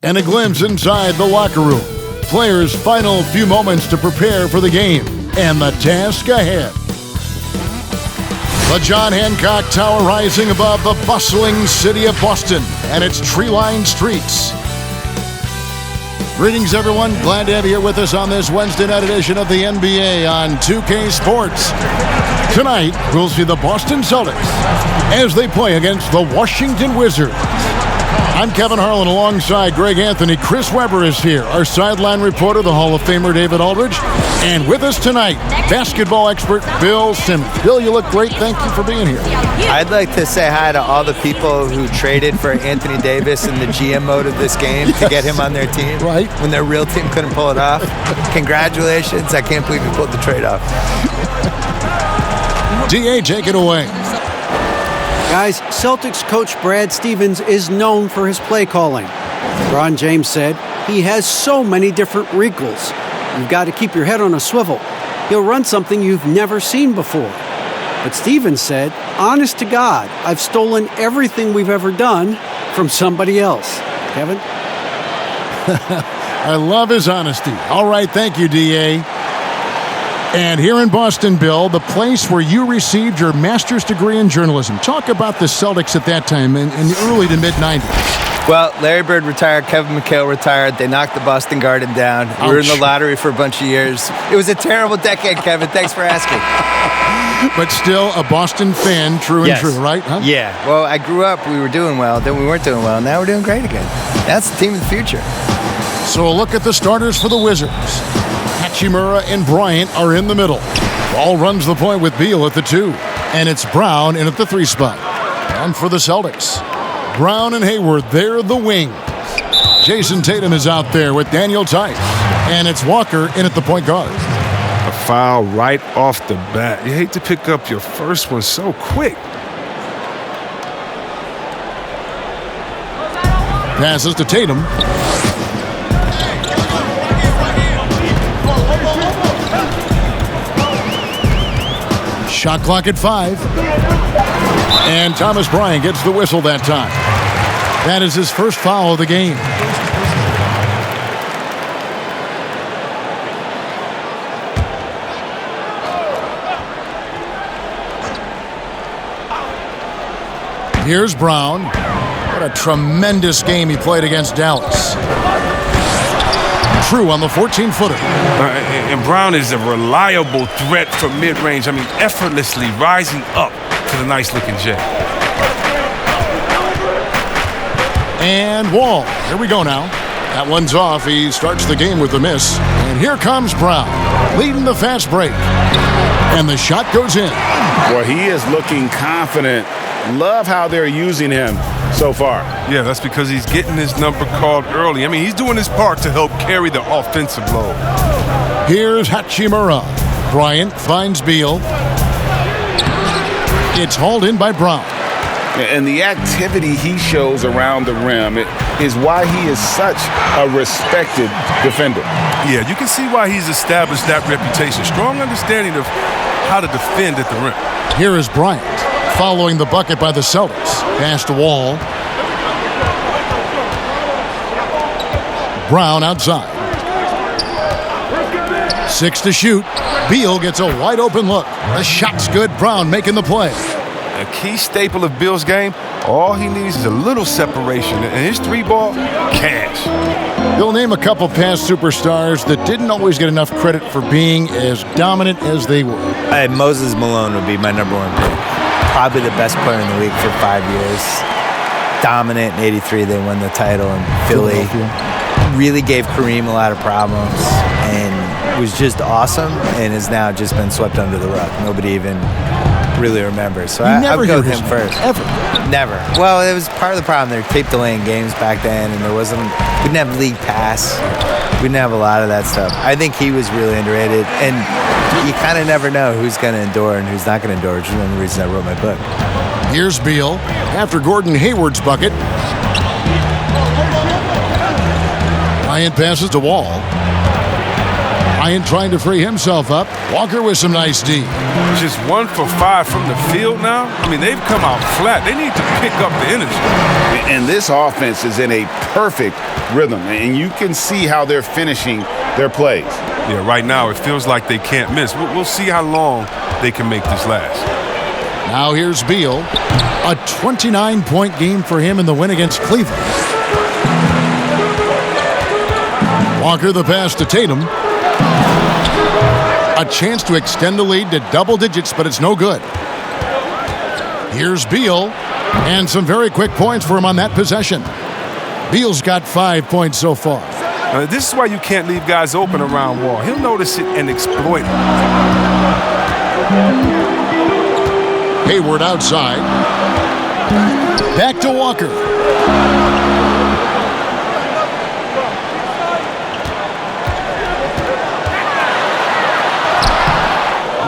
And a glimpse inside the locker room. Players' final few moments to prepare for the game and the task ahead. The John Hancock Tower rising above the bustling city of Boston and its tree-lined streets. Greetings, everyone. Glad to have you here with us on this Wednesday night edition of the NBA on 2K Sports. Tonight, we'll see the Boston Celtics as they play against the Washington Wizards. I'm Kevin Harlan alongside Greg Anthony. Chris Webber is here, our sideline reporter, the Hall of Famer David Aldridge. And with us tonight, basketball expert Bill Simmons. Bill, you look great. Thank you for being here. I'd like to say hi to all the people who traded for Anthony Davis in the GM mode of this game to get him on their team. Right. When their real team couldn't pull it off. Congratulations. I can't believe you pulled the trade off. DA, take it away. Guys, Celtics coach Brad Stevens is known for his play calling. LeBron James said he has so many different wrinkles. You've got to keep your head on a swivel. He'll run something you've never seen before. But Stevens said, honest to God, I've stolen everything we've ever done from somebody else. Kevin? I love his honesty. All right, thank you, DA. And here in Boston, Bill, the place where you received your master's degree in journalism. Talk about the Celtics at that time in the early to mid-'90s. Well, Larry Bird retired, Kevin McHale retired. They knocked the Boston Garden down. We were in the lottery for a bunch of years. It was a terrible decade, Kevin. Thanks for asking. But still a Boston fan, true and true, right? Huh? Yeah. Well, I grew up, we were doing well, then we weren't doing well. Now we're doing great again. That's the team of the future. So a look at the starters for the Wizards. Hachimura and Bryant are in the middle. Ball runs the point with Beal at the 2. And it's Brown in at the 3 spot. And for the Celtics, Brown and Hayward, they're the wings. Jason Tatum is out there with Daniel Tice. And it's Walker in at the point guard. A foul right off the bat. You hate to pick up your first one so quick. Passes to Tatum. Shot clock at 5. And Thomas Bryant gets the whistle that time. That is his first foul of the game. Here's Brown. What a tremendous game he played against Dallas. True on the 14-footer. And Brown is a reliable threat from mid-range. I mean, effortlessly rising up to the nice-looking J. And Wall. Here we go now. That one's off. He starts the game with a miss. And here comes Brown, leading the fast break. And the shot goes in. Well, he is looking confident. Love how they're using him so far. Yeah, that's because he's getting his number called early. I mean, he's doing his part to help carry the offensive load. Here's Hachimura. Bryant finds Beal. It's hauled in by Brown. And the activity he shows around the rim is why he is such a respected defender. Yeah, you can see why he's established that reputation. Strong understanding of how to defend at the rim. Here is Bryant, following the bucket by the Celtics. Pass to Wall. Brown outside. 6 to shoot. Beal gets a wide open look. The shot's good. Brown making the play. A key staple of Bill's game, all he needs is a little separation. And his 3-ball, cash. You'll name a couple past superstars that didn't always get enough credit for being as dominant as they were. Moses Malone would be my number 1 pick. Probably the best player in the league for 5 years. Dominant in '83, they won the title in Philly. Really gave Kareem a lot of problems and was just awesome and has now just been swept under the rug. Nobody even really remembers. So I would go with him first. Ever. Never. Well, it was part of the problem. They were tape delaying games back then, and we didn't have League Pass. We didn't have a lot of that stuff. I think he was really underrated, and you kind of never know who's going to endure and who's not going to endure, which is one of the reasons I wrote my book. Here's Beal after Gordon Hayward's bucket. Bryant passes to Wall. Bryant trying to free himself up. Walker with some nice D. Just 1 for 5 from the field now. I mean, they've come out flat. They need to pick up the energy. And this offense is in a perfect rhythm, and you can see how they're finishing their plays. Yeah, right now it feels like they can't miss. We'll see how long they can make this last. Now here's Beal. A 29-point game for him in the win against Cleveland. Walker the pass to Tatum. A chance to extend the lead to double digits, but it's no good. Here's Beal, and some very quick points for him on that possession. Beal's got 5 points so far. This is why you can't leave guys open around Wall. He'll notice it and exploit it. Hayward outside. Back to Walker.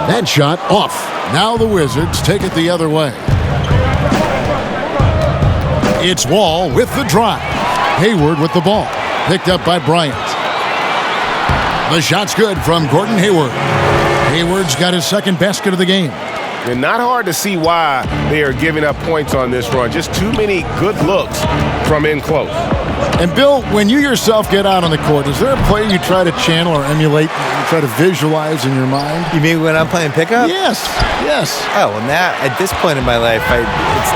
That shot off. Now the Wizards take it the other way. It's Wall with the drive. Hayward with the ball. Picked up by Bryant. The shot's good from Gordon Hayward. Hayward's got his second basket of the game. And not hard to see why they are giving up points on this run. Just too many good looks from in close. And Bill, when you yourself get out on the court, is there a play you try to channel or emulate, you try to visualize in your mind? You mean when I'm playing pickup? Yes, yes. Oh, well, now, at this point in my life, it's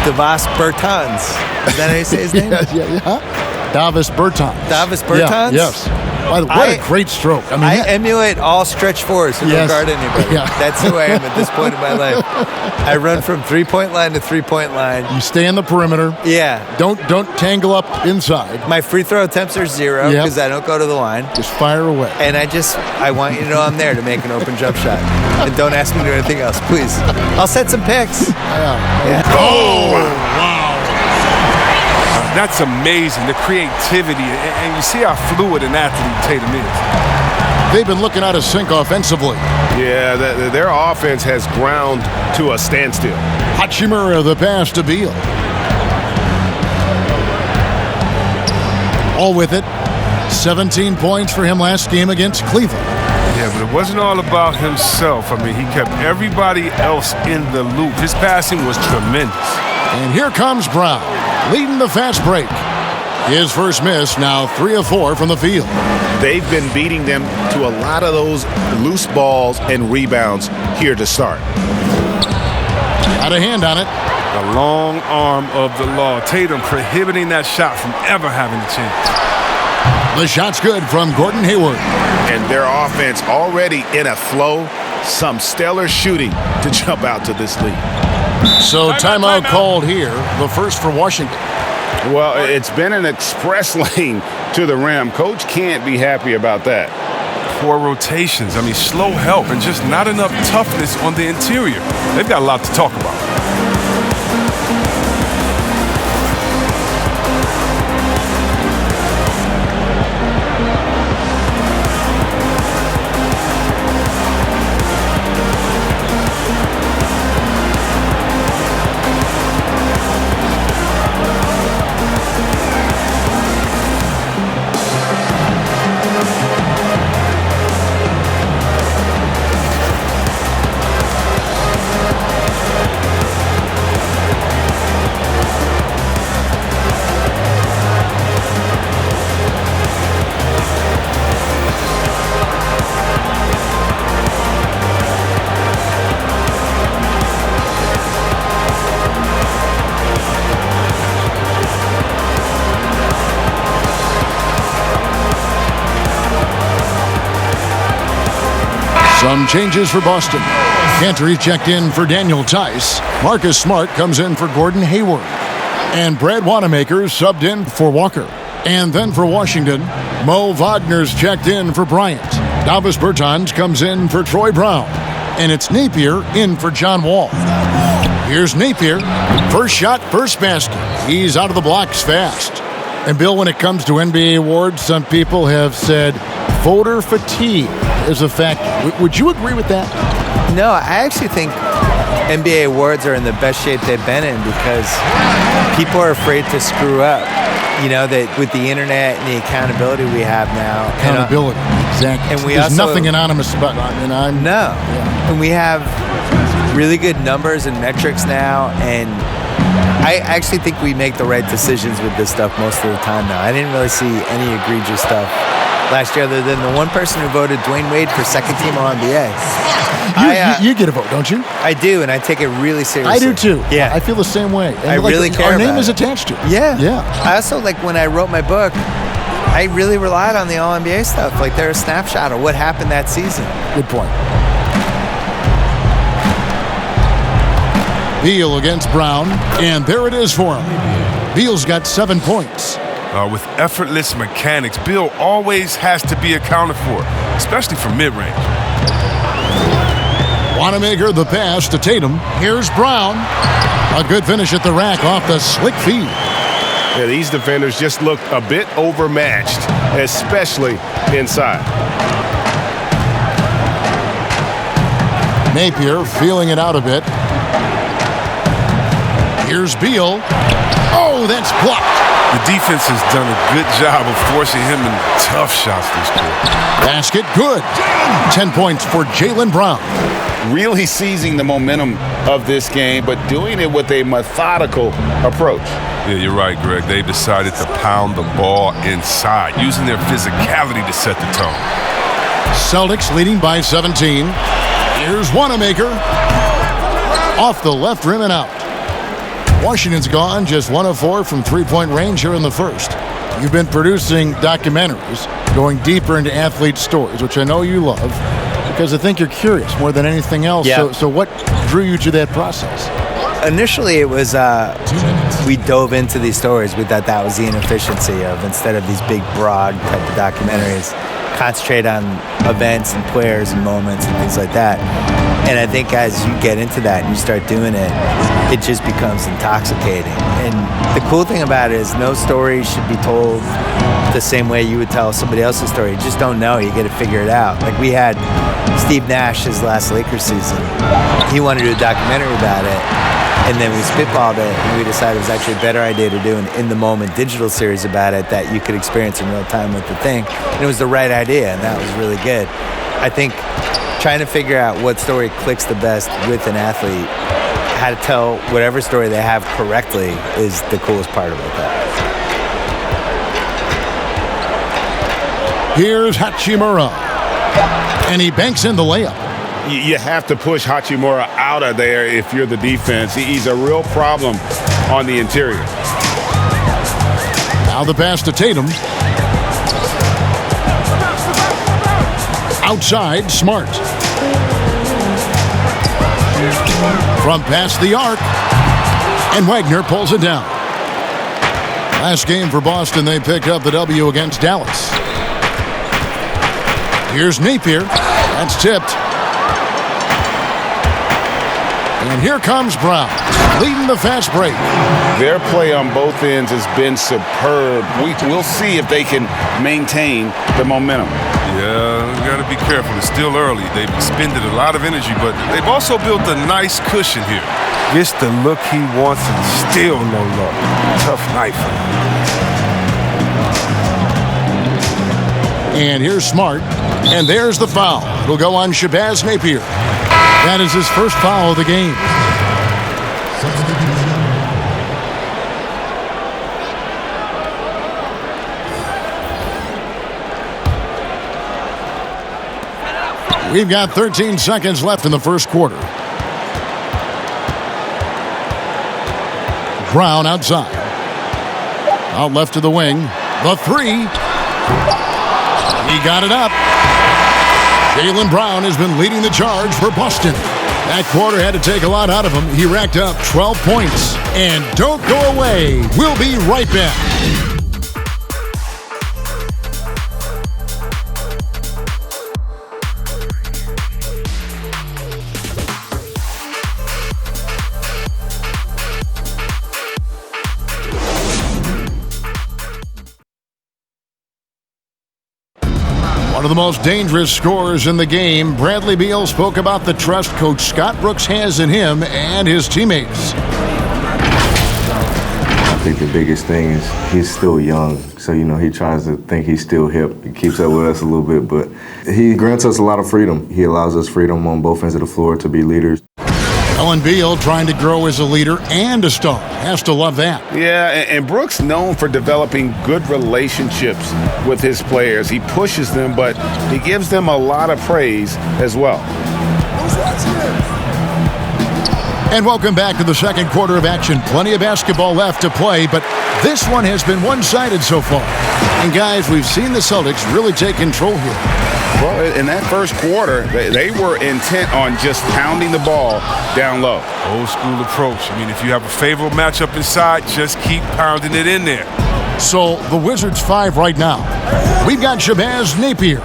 Davis Bertans. Is that how you say his name? Yeah. Davis Bertans. Davis Bertans? Yeah, yes. By the way, what a great stroke. I emulate all stretch fours and don't guard anybody. Yeah. That's who I am at this point in my life. I run from three-point line to three-point line. You stay in the perimeter. Yeah. Don't tangle up inside. My free throw attempts are 0 because I don't go to the line. Just fire away. And I want you to know I'm there to make an open jump shot. And don't ask me to do anything else, please. I'll set some picks. Yeah. Oh, wow. That's amazing, the creativity, and you see how fluid an athlete Tatum is. They've been looking out of sync offensively. Yeah, their offense has ground to a standstill. Hachimura the pass to Beal. All with it. 17 points for him last game against Cleveland. Yeah, but it wasn't all about himself. I mean, he kept everybody else in the loop. His passing was tremendous. And here comes Brown, leading the fast break. His first miss, now 3 of 4 from the field. They've been beating them to a lot of those loose balls and rebounds here to start. Got a hand on it. The long arm of the law. Tatum prohibiting that shot from ever having a chance. The shot's good from Gordon Hayward. And their offense already in a flow. Some stellar shooting to jump out to this lead. So timeout called here, the first for Washington. Well, it's been an express lane to the rim. Coach can't be happy about that. Poor rotations. I mean, slow help and just not enough toughness on the interior. They've got a lot to talk about. Some changes for Boston. Cantor checked in for Daniel Tice. Marcus Smart comes in for Gordon Hayward. And Brad Wanamaker subbed in for Walker. And then for Washington, Mo Wagner's checked in for Bryant. Davis Bertans comes in for Troy Brown. And it's Napier in for John Wall. Here's Napier. First shot, first basket. He's out of the blocks fast. And Bill, when it comes to NBA awards, some people have said voter fatigue is a factor. Would you agree with that? No, I actually think NBA awards are in the best shape they've been in because people are afraid to screw up. You know, that with the internet and the accountability we have now. Accountability, exactly. And There's nothing anonymous about it. No. Yeah. And we have really good numbers and metrics now, and I actually think we make the right decisions with this stuff most of the time now. I didn't really see any egregious stuff last year other than the one person who voted Dwyane Wade for second team All-NBA. You get a vote, don't you? I do, and I take it really seriously. I do too. Yeah. I feel the same way. And I really care our name about is it. attached to it. Yeah. Yeah. I also, like, when I wrote my book, I really relied on the All-NBA stuff. Like, they're a snapshot of what happened that season. Good point. Beal against Brown, and there it is for him. Beal's got 7 points. With effortless mechanics, Bill always has to be accounted for, especially from mid-range. Wanamaker the pass to Tatum. Here's Brown. A good finish at the rack off the slick feed. Yeah, these defenders just look a bit overmatched, especially inside. Napier feeling it out a bit. Here's Beal. Oh, that's blocked. The defense has done a good job of forcing him in tough shots this quarter. Basket good. 10 points for Jaylen Brown. Really seizing the momentum of this game, but doing it with a methodical approach. Yeah, you're right, Greg. They've decided to pound the ball inside, using their physicality to set the tone. Celtics leading by 17. Here's Wanamaker. Off the left rim and out. Washington's gone just 1 of 4 from three-point range here in the first. You've been producing documentaries, going deeper into athlete stories, which I know you love, because I think you're curious more than anything else. Yeah. So what drew you to that process? Initially, it was we dove into these stories. We thought that was the inefficiency of, instead of these big, broad type of documentaries, concentrate on events and players and moments and things like that. And I think as you get into that and you start doing it, it just becomes intoxicating. And the cool thing about it is no story should be told the same way you would tell somebody else's story. You just don't know. You got to figure it out. Like, we had Steve Nash his last Lakers season. He wanted to do a documentary about it. And then we spitballed it, and we decided it was actually a better idea to do an in-the-moment digital series about it that you could experience in real time with the thing. And it was the right idea, and that was really good. I think trying to figure out what story clicks the best with an athlete, how to tell whatever story they have correctly, is the coolest part about that. Here's Hachimura. And he banks in the layup. You have to push Hachimura out of there if you're the defense. He's a real problem on the interior. Now the pass to Tatum. Outside, Smart. From past the arc. And Wagner pulls it down. Last game for Boston, they picked up the W against Dallas. Here's Napier. That's tipped. And here comes Brown, leading the fast break. Their play on both ends has been superb. We'll see if they can maintain the momentum. Yeah, we got to be careful. It's still early. They've expended a lot of energy, but they've also built a nice cushion here. Gets the look he wants and still no luck. Tough night for him. And here's Smart. And there's the foul. It'll go on Shabazz Napier. That is his first foul of the game. We've got 13 seconds left in the first quarter. Brown outside. Out left to the wing. The three. He got it up. Jaylen Brown has been leading the charge for Boston. That quarter had to take a lot out of him. He racked up 12 points. And don't go away. We'll be right back. One of the most dangerous scorers in the game, Bradley Beal spoke about the trust Coach Scott Brooks has in him and his teammates. think the biggest thing is he's still young. So, he tries to think he's still hip. He keeps up with us a little bit, but he grants us a lot of freedom. He allows us freedom on both ends of the floor to be leaders. Ellen Beal trying to grow as a leader and a star. Has to love that. Yeah, and Brooks known for developing good relationships with his players. He pushes them, but he gives them a lot of praise as well. And welcome back to the second quarter of action. Plenty of basketball left to play, but this one has been one-sided so far. And guys, we've seen the Celtics really take control here. Well, in that first quarter, they were intent on just pounding the ball down low. Old school approach. I mean, if you have a favorable matchup inside, just keep pounding it in there. So the Wizards 5 right now. We've got Shabazz Napier.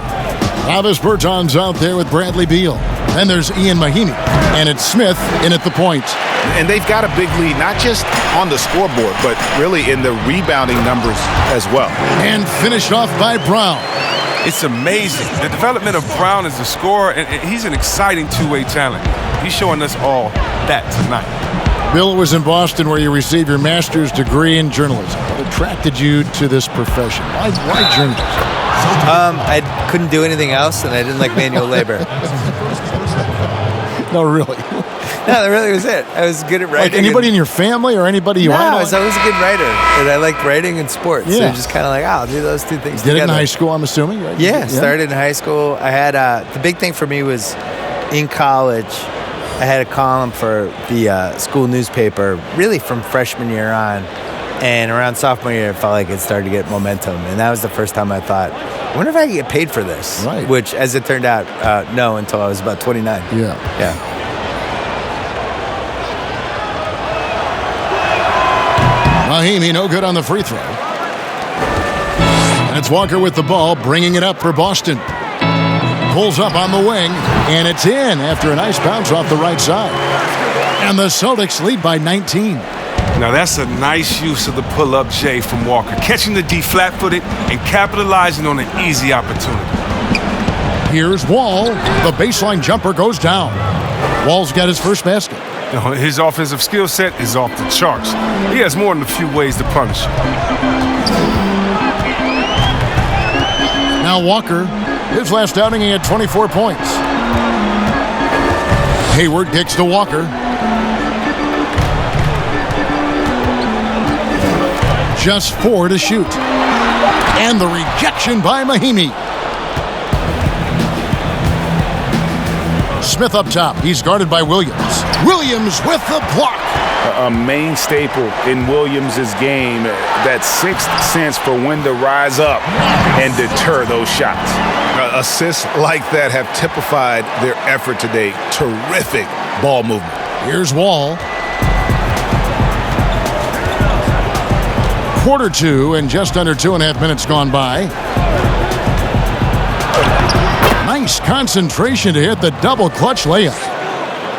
Travis Berton's out there with Bradley Beal. Then there's Ian Mahinmi. And it's Smith in at the point. And they've got a big lead, not just on the scoreboard, but really in the rebounding numbers as well. And finished off by Brown. It's amazing. The development of Brown as a scorer, and he's an exciting two-way talent. He's showing us all that tonight. Bill, was in Boston where you received your master's degree in journalism. What attracted you to this profession? Why journalism? I couldn't do anything else, and I didn't like manual labor. No, really. No, that really was it. I was good at writing. Like anybody in your family or anybody you I was always a good writer, and I liked writing and sports. Yeah. So just kind of like, I'll do those two things together. Did it in high school, I'm assuming, right? Yeah, started in high school. I had the big thing for me was in college. I had a column for the school newspaper, really from freshman year on, and around sophomore year, it felt like it started to get momentum, and that was the first time I thought, I wonder if I could get paid for this. Right. Which, as it turned out, no, until I was about 29. Yeah. Mahinmi, no good on the free throw. And it's Walker with the ball, bringing it up for Boston. Pulls up on the wing, and it's in after a nice bounce off the right side. And the Celtics lead by 19. Now that's a nice use of the pull-up J from Walker, catching the D flat-footed and capitalizing on an easy opportunity. Here's Wall. The baseline jumper goes down. Wall's got his first basket. His offensive skill set is off the charts. He has more than a few ways to punish. Now Walker, his last outing, he had 24 points. Hayward kicks to Walker. Just 4 to shoot. And the rejection by Mahinmi. Smith up top. He's guarded by Williams. Williams with the block. A main staple in Williams' game, that sixth sense for when to rise up and deter those shots. Assists like that have typified their effort today. Terrific ball movement. Here's Wall. Quarter 2 and just under 2.5 minutes gone by. Nice concentration to hit the double clutch layup.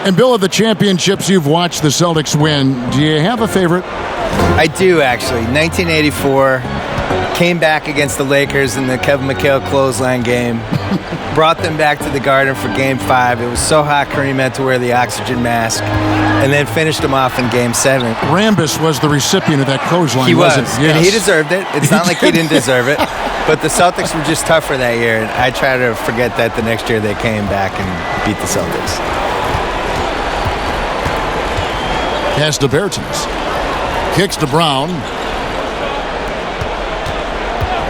And Bill, of the championships you've watched the Celtics win, do you have a favorite? I do, actually. 1984, came back against the Lakers in the Kevin McHale clothesline game. Brought them back to the Garden for Game 5. It was so hot, Kareem had to wear the oxygen mask. And then finished them off in Game 7. Rambis was the recipient of that clothesline, he was, wasn't he? Yes. And he deserved it. It's not like he didn't deserve it. But the Celtics were just tougher that year, and I try to forget that the next year they came back and beat the Celtics. Pass to Bertans. Kicks to Brown.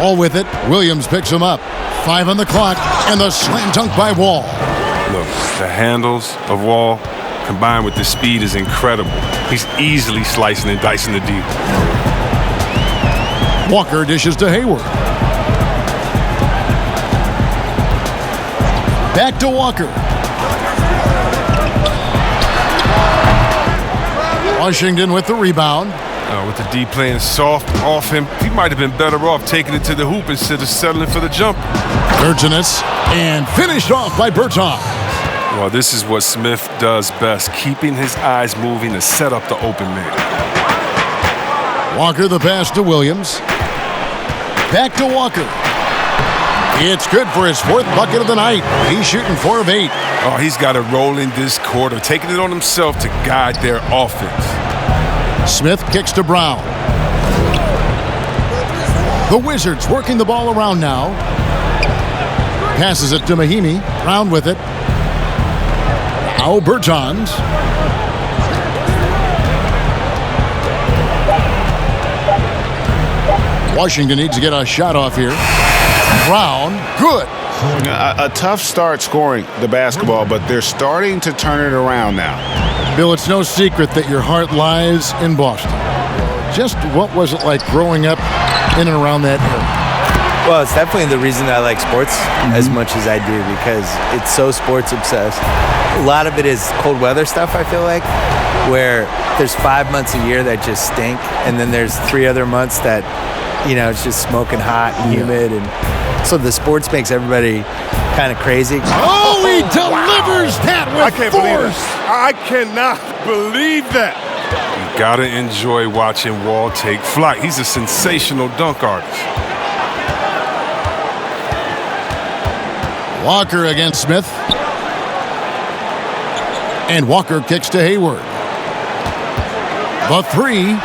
All with it. Williams picks him up. 5 on the clock, and the slam dunk by Wall. Look, the handles of Wall combined with the speed is incredible. He's easily slicing and dicing the D. Walker dishes to Hayward. Back to Walker. Washington with the rebound. With the D playing soft off him, he might have been better off taking it to the hoop instead of settling for the jumper. Bertans, and finished off by Berton. Well, this is what Smith does best, keeping his eyes moving to set up the open man. Walker the pass to Williams. Back to Walker. It's good for his 4th bucket of the night. He's shooting 4 of 8. Oh, he's got to roll in this quarter, taking it on himself to guide their offense. Smith kicks to Brown. The Wizards working the ball around now. Passes it to Mahimi. Round with it. Now Bertans. Washington needs to get a shot off here. Brown, good. A tough start scoring the basketball, but they're starting to turn it around now. Bill, it's no secret that your heart lies in Boston. Just what was it like growing up in and around that area? Well, it's definitely the reason I like sports as much as I do, because it's so sports obsessed. A lot of it is cold weather stuff, I feel like, where there's 5 months a year that just stink, and then there's 3 other months that, you know, it's just smoking hot and humid, and so the sports makes everybody kind of crazy. Oh, he delivers that with I can't force. believe it. I cannot believe that. You gotta enjoy watching Wall take flight. He's a sensational dunk artist. Walker against Smith. And Walker kicks to Hayward. The 3.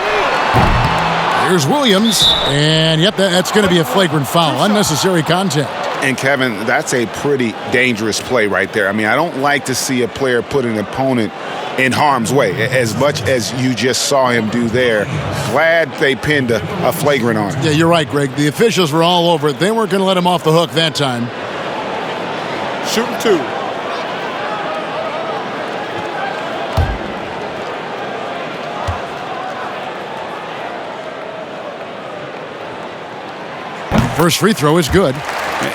Here's Williams. And, yep, that's going to be a flagrant foul. Unnecessary contact. And, Kevin, that's a pretty dangerous play right there. I mean, I don't like to see a player put an opponent in harm's way, as much as you just saw him do there. Glad they pinned a flagrant on him. Yeah, you're right, Greg. The officials were all over it. They weren't going to let him off the hook that time. Shooting 2. First free throw is good.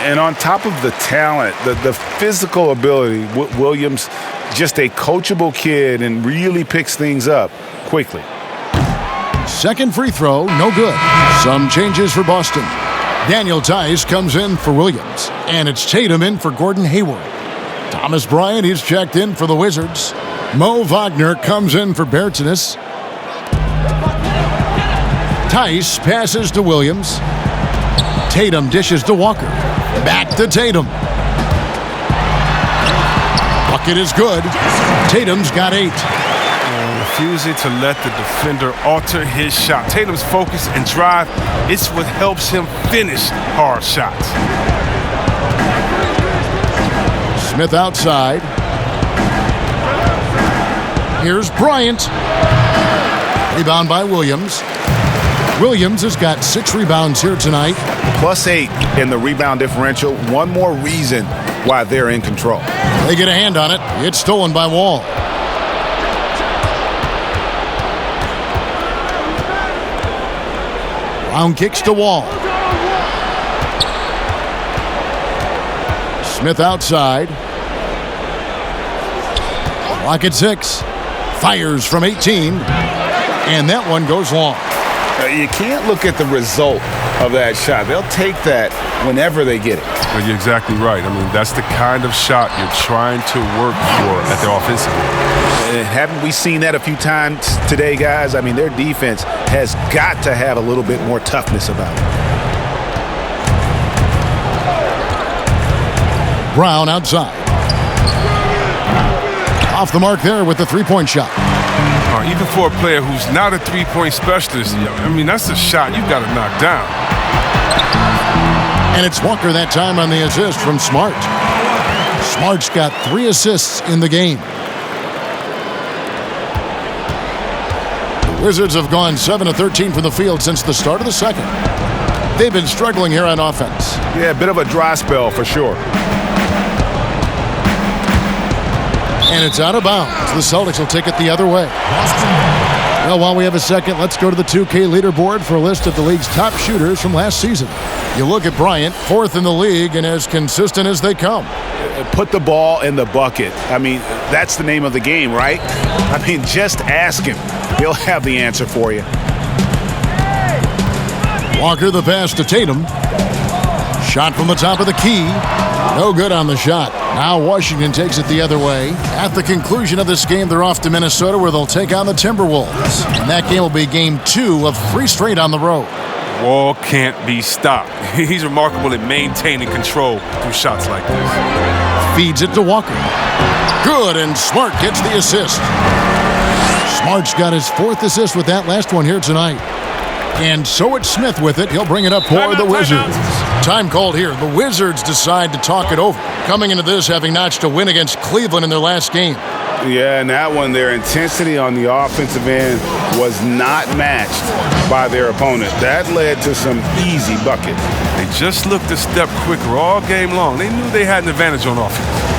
And on top of the talent, the physical ability, Williams, just a coachable kid and really picks things up quickly. Second free throw, no good. Some changes for Boston. Daniel Tice comes in for Williams. And it's Tatum in for Gordon Hayward. Thomas Bryant, he's checked in for the Wizards. Mo Wagner comes in for Bertans. Tice passes to Williams. Tatum dishes to Walker. Back to Tatum. Bucket is good. Tatum's got 8. Refusing to let the defender alter his shot. Tatum's focus and drive, it's what helps him finish hard shots. Smith outside. Here's Bryant. Rebound by Williams. Williams has got 6 rebounds here tonight. +8 in the rebound differential. One more reason why they're in control. They get a hand on it. It's stolen by Wall. Brown kicks to Wall. Smith outside. Clock at 6. Fires from 18. And that one goes long. You can't look at the result of that shot. They'll take that whenever they get it. Well, you're exactly right. I mean, that's the kind of shot you're trying to work for at the offensive end. Haven't we seen that a few times today, guys? I mean, their defense has got to have a little bit more toughness about it. Brown outside. Off the mark there with the three-point shot. Even for a player who's not a three-point specialist, I mean, that's a shot you've got to knock down. And it's Walker that time on the assist from Smart. Smart's got 3 assists in the game. The Wizards have gone 7 of 13 from the field since the start of the second. They've been struggling here on offense. Yeah, a bit of a dry spell for sure. And it's out of bounds. The Celtics will take it the other way. Well, while we have a second, let's go to the 2K leaderboard for a list of the league's top shooters from last season. You look at Bryant, 4th in the league and as consistent as they come. Put the ball in the bucket. I mean, that's the name of the game, right? I mean, just ask him. He'll have the answer for you. Walker the pass to Tatum. Shot from the top of the key. No good on the shot. Now Washington takes it the other way. At the conclusion of this game, they're off to Minnesota where they'll take on the Timberwolves. And that game will be game 2 of 3 straight on the road. Wall can't be stopped. He's remarkable at maintaining control through shots like this. Feeds it to Walker. Good, and Smart gets the assist. Smart's got his 4th assist with that last one here tonight. And so it's Smith with it. He'll bring it up for the Wizards. Time called here. The Wizards decide to talk it over. Coming into this, having notched a win against Cleveland in their last game. Yeah, and that one, their intensity on the offensive end was not matched by their opponent. That led to some easy buckets. They just looked a step quicker all game long. They knew they had an advantage on offense.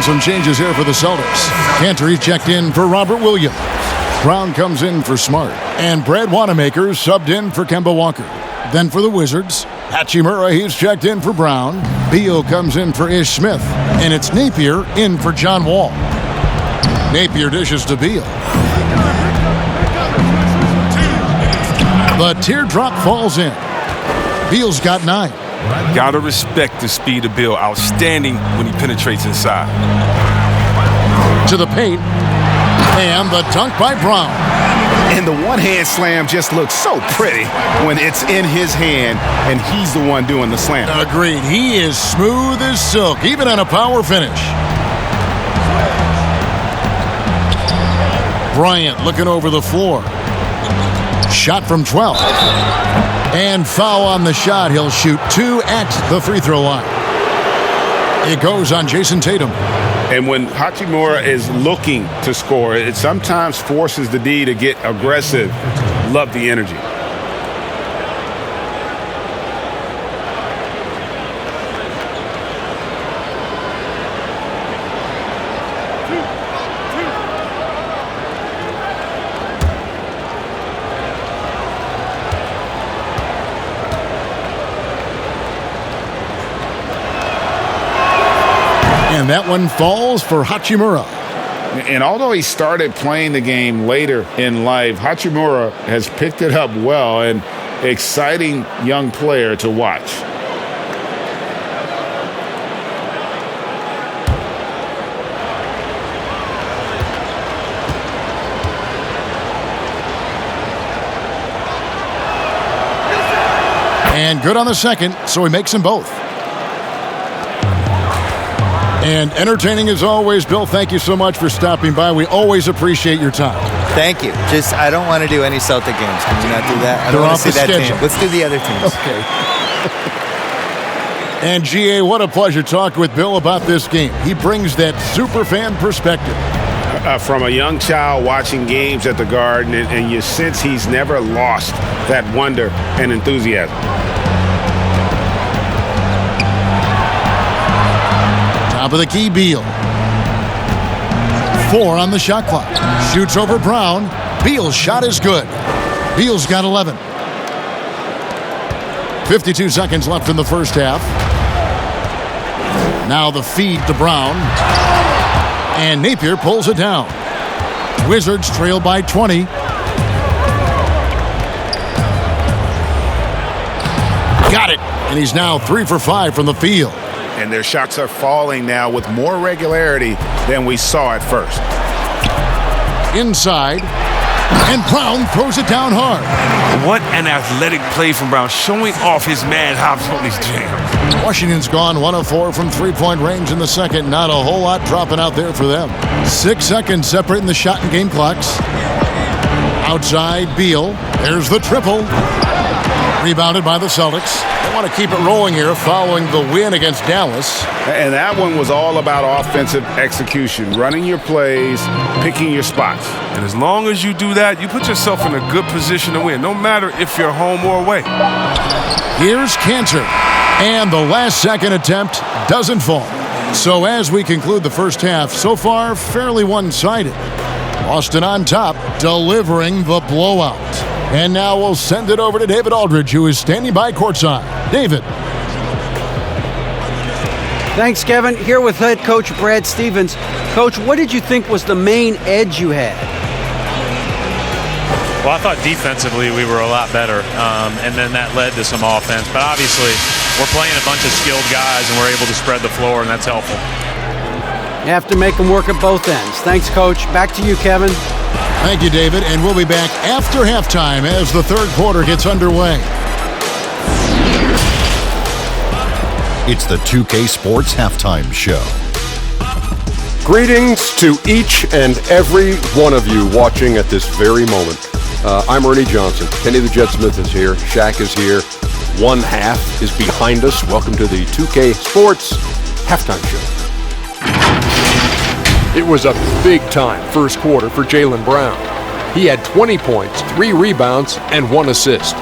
Some changes here for the Celtics. Cantor checked in for Robert Williams. Brown comes in for Smart. And Brad Wanamaker subbed in for Kemba Walker. Then for the Wizards, Hachimura, he's checked in for Brown. Beal comes in for Ish Smith. And it's Napier in for John Wall. Napier dishes to Beal. The teardrop falls in. Beal's got 9. Gotta respect the speed of Beal. Outstanding when he penetrates inside. To the paint. And the dunk by Brown. And the one-hand slam just looks so pretty when it's in his hand and he's the one doing the slam. Agreed. He is smooth as silk, even on a power finish. Bryant looking over the floor. Shot from 12. And foul on the shot. He'll shoot 2 at the free throw line. It goes on Jason Tatum. And when Hachimura is looking to score, it sometimes forces the D to get aggressive. Love the energy. And that one falls for Hachimura. And although he started playing the game later in life, Hachimura has picked it up well, and exciting young player to watch. And good on the second, so he makes them both. And entertaining as always, Bill, thank you so much for stopping by. We always appreciate your time. Thank you. Just, I don't want to do any Celtic games. Can you not do that? I don't want to see that team. Let's do the other teams. Okay. And GA, what a pleasure talking with Bill about this game. He brings that super fan perspective. From a young child watching games at the Garden, and you sense he's never lost that wonder and enthusiasm. Top of the key, Beal. 4 on the shot clock. Shoots over Brown. Beal's shot is good. Beal's got 11. 52 seconds left in the first half. Now the feed to Brown. And Napier pulls it down. Wizards trail by 20. Got it. And he's now 3 for 5 from the field. And their shots are falling now with more regularity than we saw at first. Inside. And Brown throws it down hard. What an athletic play from Brown, showing off his mad hops on these jams. Washington's gone 1 of 4 from three-point range in the second. Not a whole lot dropping out there for them. 6 seconds separating the shot and game clocks. Outside, Beal. There's the triple. Rebounded by the Celtics. They want to keep it rolling here following the win against Dallas. And that one was all about offensive execution, running your plays, picking your spots. And as long as you do that, you put yourself in a good position to win, no matter if you're home or away. Here's Cantor. And the last second attempt doesn't fall. So as we conclude the first half, so far fairly one-sided. Boston on top, delivering the blowout. And now we'll send it over to David Aldridge, who is standing by courtside. David. Thanks, Kevin. Here with head coach Brad Stevens. Coach, what did you think was the main edge you had? Well, I thought defensively we were a lot better, and then that led to some offense. But obviously, we're playing a bunch of skilled guys, and we're able to spread the floor, and that's helpful. You have to make them work at both ends. Thanks, Coach. Back to you, Kevin. Thank you, David, and we'll be back after halftime as the third quarter gets underway. It's the 2K Sports Halftime Show. Greetings to each and every one of you watching at this very moment. I'm Ernie Johnson. Kenny the Jet Smith is here. Shaq is here. One half is behind us. Welcome to the 2K Sports Halftime Show. It was a big-time first quarter for Jaylen Brown. He had 20 points, 3 rebounds, and 1 assist.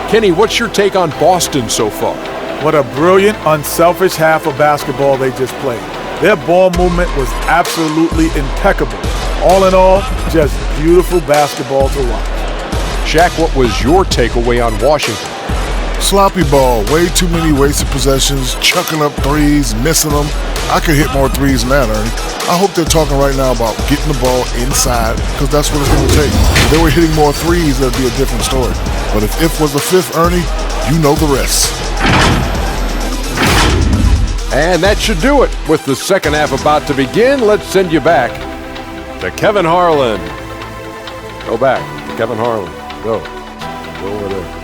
Kenny, what's your take on Boston so far? What a brilliant, unselfish half of basketball they just played. Their ball movement was absolutely impeccable. All in all, just beautiful basketball to watch. Shaq, what was your takeaway on Washington? Sloppy ball, way too many wasted possessions, chucking up threes, missing them. I could hit more threes than that, Ernie. I hope they're talking right now about getting the ball inside, because that's what it's going to take. If they were hitting more threes, that'd be a different story. But if was the fifth, Ernie, you know the rest. And that should do it. With the second half about to begin, let's send you back to Kevin Harlan. Go back to Kevin Harlan. Go over there.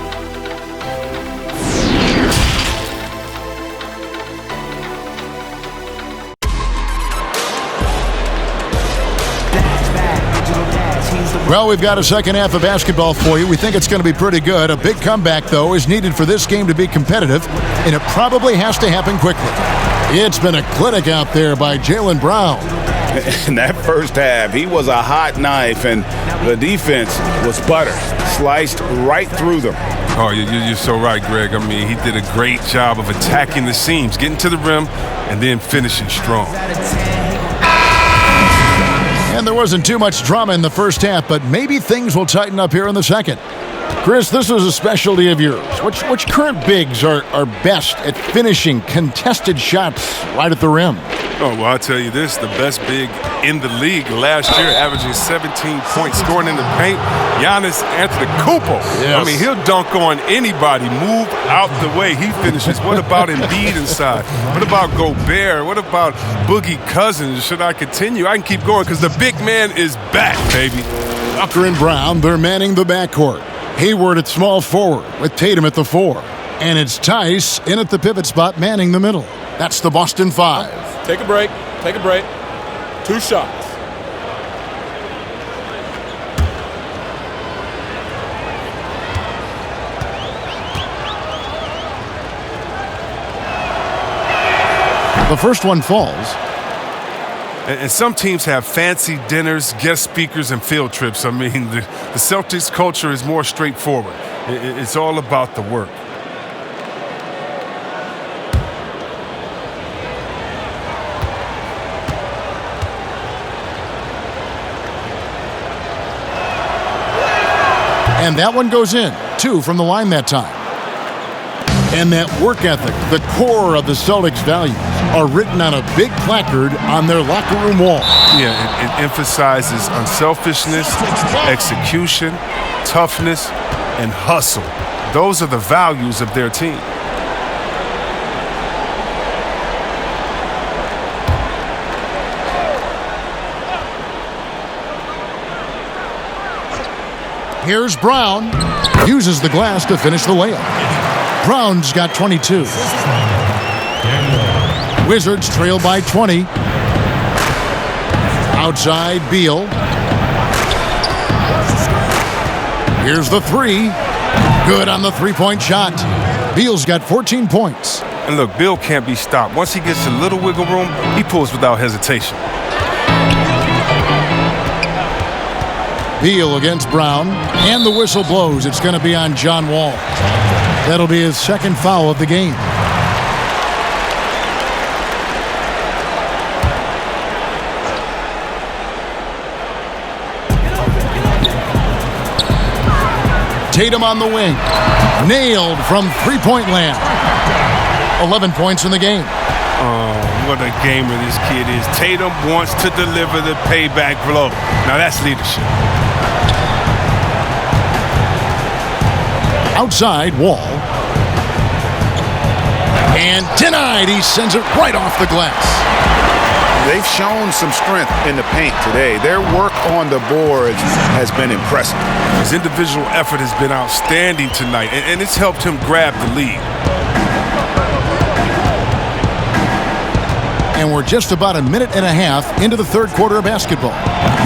Well, we've got a second half of basketball for you. We think it's going to be pretty good. A big comeback, though, is needed for this game to be competitive, and it probably has to happen quickly. It's been a clinic out there by Jaylen Brown. In that first half, he was a hot knife, and the defense was butter, sliced right through them. Oh, you're so right, Greg. I mean, he did a great job of attacking the seams, getting to the rim, and then finishing strong. And there wasn't too much drama in the first half, but maybe things will tighten up here in the second. Chris, this is a specialty of yours. Which current bigs are best at finishing contested shots right at the rim? Oh, well, I'll tell you this. The best big in the league last year, averaging 17 points, scoring in the paint, Giannis Antetokounmpo. Yes. I mean, he'll dunk on anybody. Move out the way. He finishes. What about Embiid inside? What about Gobert? What about Boogie Cousins? Should I continue? I can keep going because the big man is back, baby. Walker and Brown, they're manning the backcourt. Hayward at small forward with Tatum at the 4. And it's Tice in at the pivot spot manning the middle. That's the Boston 5. Take a break. Take a break. 2 shots. The first one falls. And some teams have fancy dinners, guest speakers, and field trips. I mean, the Celtics culture is more straightforward. It's all about the work. And that one goes in. 2 from the line that time. And that work ethic, the core of the Celtics' values, are written on a big placard on their locker room wall. Yeah, it emphasizes unselfishness, execution, toughness, and hustle. Those are the values of their team. Here's Brown. Uses the glass to finish the layup. Brown's got 22. Wizards trail by 20. Outside, Beal. Here's the 3. Good on the three-point shot. Beal's got 14 points. And look, Beal can't be stopped. Once he gets a little wiggle room, he pulls without hesitation. Beal against Brown, and the whistle blows. It's going to be on John Wall. That'll be his second foul of the game. Tatum on the wing. Nailed from three-point land. 11 points in the game. Oh, what a gamer this kid is. Tatum wants to deliver the payback blow. Now that's leadership. Outside, Wall. And denied. He sends it right off the glass. They've shown some strength in the paint today. Their work on the boards has been impressive. His individual effort has been outstanding tonight, and it's helped him grab the lead. And we're just about a minute and a half into the third quarter of basketball.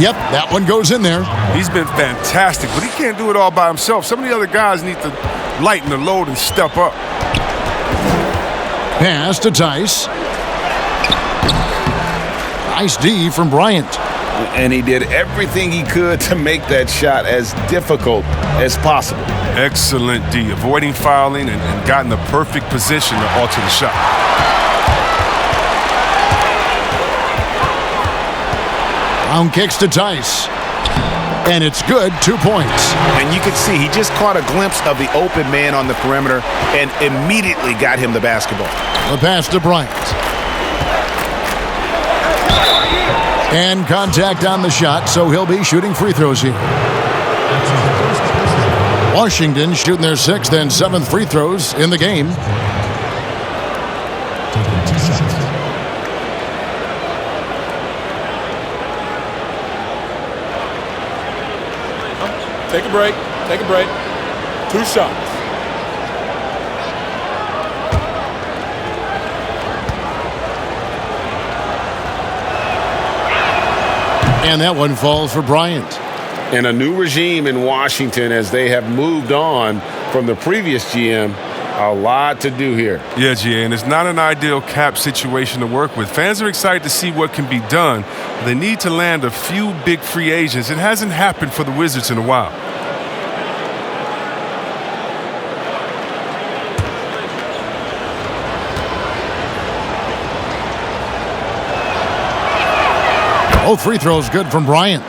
Yep, that one goes in there. He's been fantastic, but he can't do it all by himself. Some of the other guys need to lighten the load and step up. Pass to Tice. Nice D from Bryant. And he did everything he could to make that shot as difficult as possible. Excellent D, avoiding fouling and got in the perfect position to alter the shot. Brown kicks to Tice. And it's good, 2 points. And you can see he just caught a glimpse of the open man on the perimeter and immediately got him the basketball. The pass to Bryant. And contact on the shot, so he'll be shooting free throws here. Washington shooting their 6th and 7th free throws in the game. Take a break. Take a break. 2 shots. And that one falls for Bryant. And a new regime in Washington as they have moved on from the previous GM. A lot to do here. Yeah, GA, and it's not an ideal cap situation to work with. Fans are excited to see what can be done. They need to land a few big free agents. It hasn't happened for the Wizards in a while. Both free throws good from Bryant.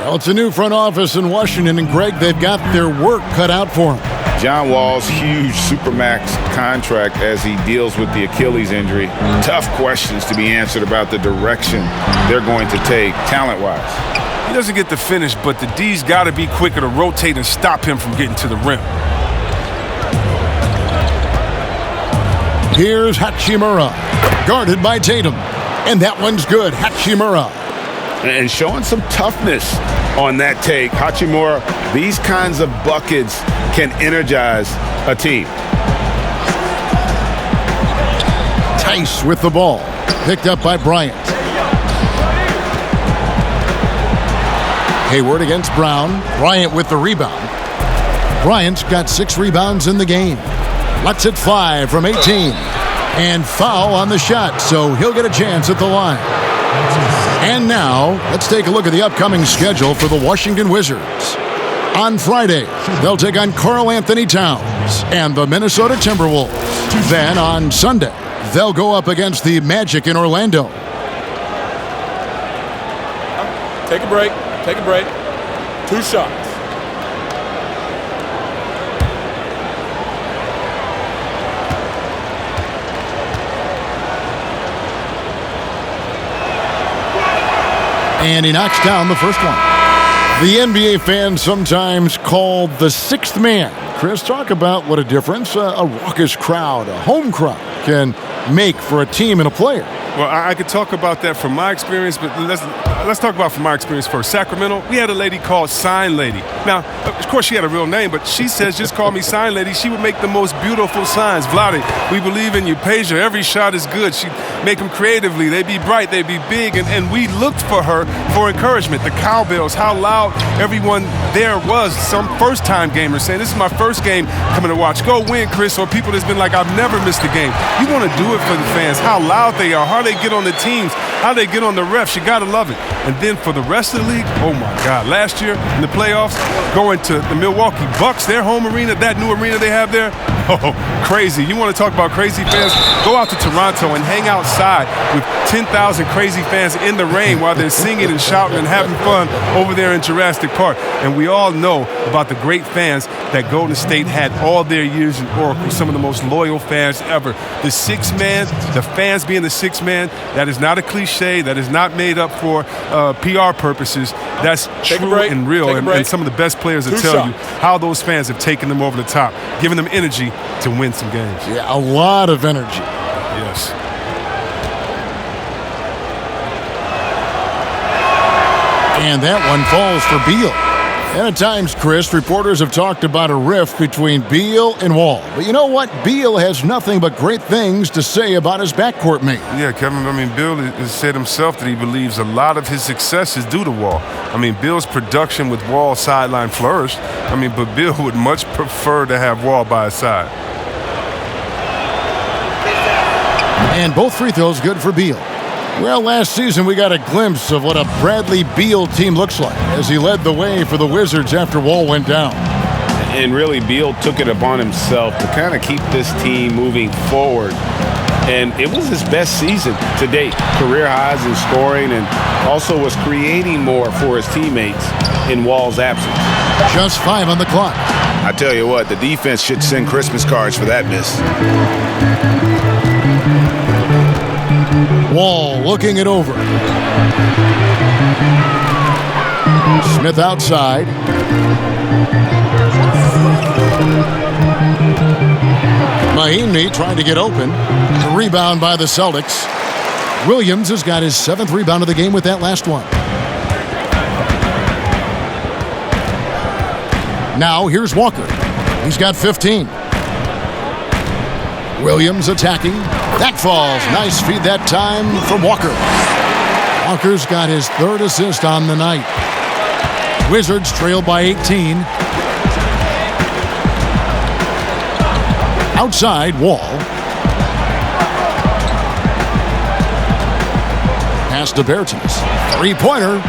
Well, it's a new front office in Washington, and Greg, they've got their work cut out for them. John Wall's huge Supermax contract as he deals with the Achilles injury. Tough questions to be answered about the direction they're going to take talent-wise. He doesn't get the finish, but the D's got to be quicker to rotate and stop him from getting to the rim. Here's Hachimura, guarded by Tatum. And that one's good, Hachimura. And showing some toughness on that take. Hachimura, these kinds of buckets can energize a team. Tice with the ball. Picked up by Bryant. Hayward against Brown. Bryant with the rebound. Bryant's got 6 rebounds in the game. Lets it fly from 18. And foul on the shot, so he'll get a chance at the line. And now, let's take a look at the upcoming schedule for the Washington Wizards. On Friday, they'll take on Karl Anthony Towns and the Minnesota Timberwolves. Then on Sunday, they'll go up against the Magic in Orlando. Take a break. Take a break. 2 shots. And he knocks down the first one. The NBA fans sometimes called the 6th man. Chris, talk about what a difference a raucous crowd, a home crowd, can make for a team and a player. Well, I could talk about that from my experience, but let's talk about from my experience first. Sacramento, we had a lady called Sign Lady. Now, of course, she had a real name, but she says, just call me Sign Lady. She would make the most beautiful signs. Vlade, we believe in you. Peja, every shot is good. She'd make them creatively. They'd be bright. They'd be big. And we looked for her for encouragement. The cowbells, how loud everyone there was. Some first-time gamers saying, this is my first game coming to watch. Go win, Chris. Or people that's been like, I've never missed a game. You want to do it for the fans. How loud they are. How they get on the teams. How they get on the refs. You got to love it. And then for the rest of the league, oh, my God. Last year in the playoffs, going to the Milwaukee Bucks, their home arena, that new arena they have there, Oh, crazy. You want to talk about crazy fans? Go out to Toronto and hang outside with 10,000 crazy fans in the rain while they're singing and shouting and having fun over there in Jurassic Park. And we all know about the great fans that Golden State had all their years in Oracle, some of the most loyal fans ever. The six man, the fans being the six man, that is not a cliche. That is not made up for PR purposes. That's true and real. And some of the best players will tell you how those fans have taken them over the top, giving them energy to win some games. Yeah, a lot of energy. Yes. And that one falls for Beal. And at times, Chris, reporters have talked about a rift between Beal and Wall. But you know what? Beal has nothing but great things to say about his backcourt mate. Yeah, Kevin, Bill has said himself that he believes a lot of his success is due to Wall. Bill's production with Wall sideline flourished. But Bill would much prefer to have Wall by his side. And both free throws good for Beal. Well, last season we got a glimpse of what a Bradley Beal team looks like as he led the way for the Wizards after Wall went down. And really, Beal took it upon himself to kind of keep this team moving forward. And it was his best season to date. Career highs in scoring, and also was creating more for his teammates in Wall's absence. Just 5 on the clock. I tell you what, the defense should send Christmas cards for that miss. Wall looking it over. Smith outside. Mahinmi trying to get open. The rebound by the Celtics. Williams has got his 7th rebound of the game with that last one. Now here's Walker. He's got 15. Williams attacking. That falls. Nice feed that time from Walker. Walker's got his 3rd assist on the night. Wizards trail by 18. Outside, Wall. Pass to Bertans. 3-pointer.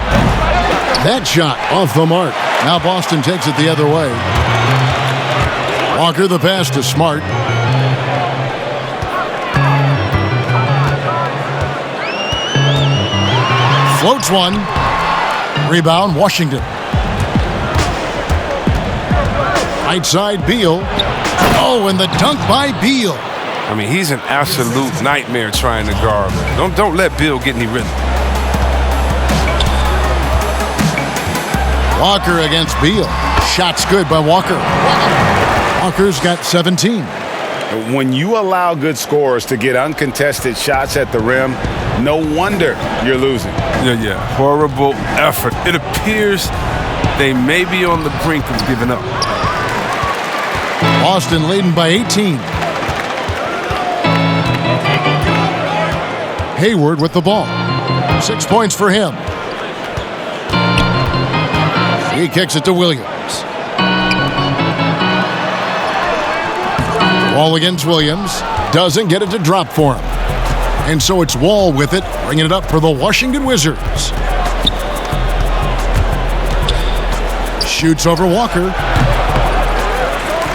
That shot off the mark. Now Boston takes it the other way. Walker the pass to Smart. Floats one. Rebound, Washington. Right side, Beal. Oh, and the dunk by Beal. He's an absolute nightmare trying to guard. Don't let Beal get any rhythm. Walker against Beal. Shot's good by Walker. Walker's got 17. When you allow good scorers to get uncontested shots at the rim, no wonder you're losing. Yeah. Horrible effort. It appears they may be on the brink of giving up. Boston leading by 18. Hayward with the ball. 6 points for him. He kicks it to Williams. Wall against Williams. Doesn't get it to drop for him. And so it's Wall with it, bringing it up for the Washington Wizards. Shoots over Walker.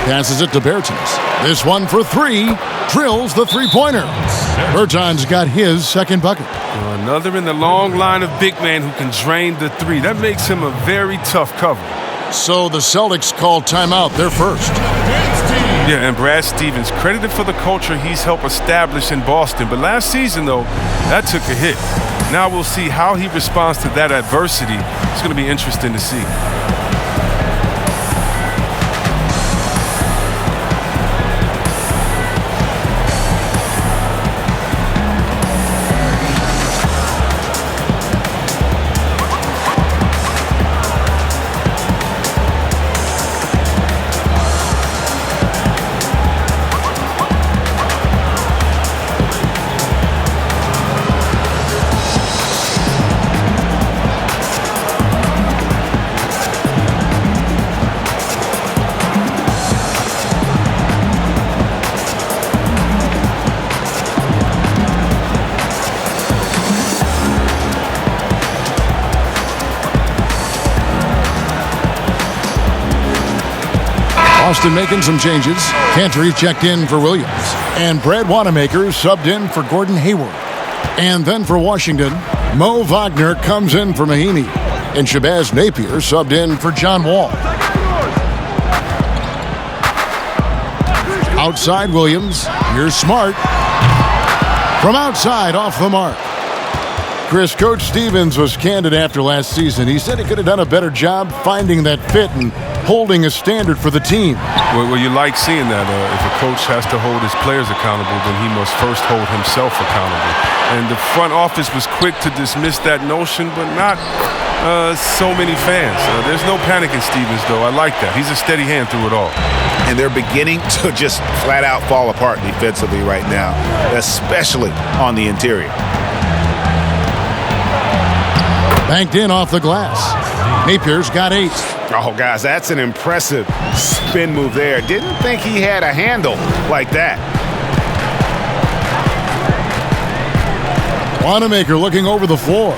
Passes it to Bertans. This one for 3. Drills the 3-pointer. Bertans got his 2nd bucket. Another in the long line of big men who can drain the 3. That makes him a very tough cover. So the Celtics call timeout, their first. Yeah, and Brad Stevens, credited for the culture he's helped establish in Boston. But last season, though, that took a hit. Now we'll see how he responds to that adversity. It's going to be interesting to see. Boston making some changes. Cantor checked in for Williams. And Brad Wanamaker subbed in for Gordon Hayward. And then for Washington, Mo Wagner comes in for Mahinmi. And Shabazz Napier subbed in for John Wall. Outside Williams. Here's Smart. From outside, off the mark. Chris, Coach Stevens was candid after last season. He said he could have done a better job finding that fit and holding a standard for the team. Well, you like seeing that. If a coach has to hold his players accountable, then he must first hold himself accountable. And the front office was quick to dismiss that notion, but not so many fans. There's no panic in Stevens, though. I like that. He's a steady hand through it all. And they're beginning to just flat out fall apart defensively right now, especially on the interior. Banked in off the glass. Napier's got 8. Oh, guys, that's an impressive spin move there. Didn't think he had a handle like that. Wanamaker looking over the floor.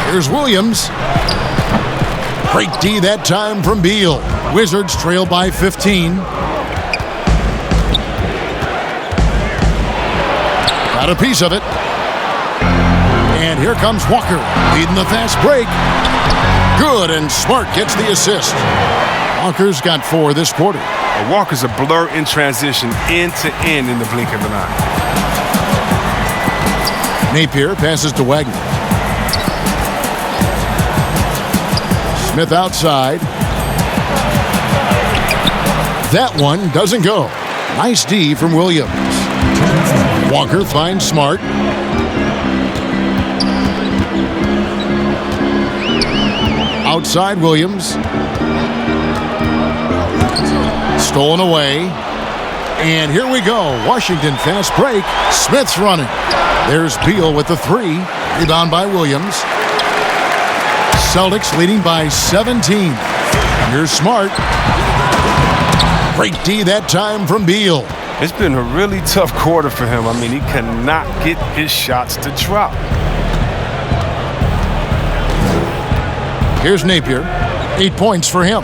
Here's Williams. Great D that time from Beal. Wizards trail by 15. Got a piece of it. And here comes Walker, leading the fast break. Good, and Smart gets the assist. Walker's got 4 this quarter. Walker's a blur in transition, end to end in the blink of an eye. Napier passes to Wagner. Smith outside. That one doesn't go. Nice D from Williams. Walker finds Smart. Outside Williams. Stolen away. And here we go. Washington fast break. Smith's running. There's Beal with the 3. Rebound by Williams. Celtics leading by 17. Here's Smart. Great D that time from Beal. It's been a really tough quarter for him. I mean, he cannot get his shots to drop. Here's Napier. 8 points for him.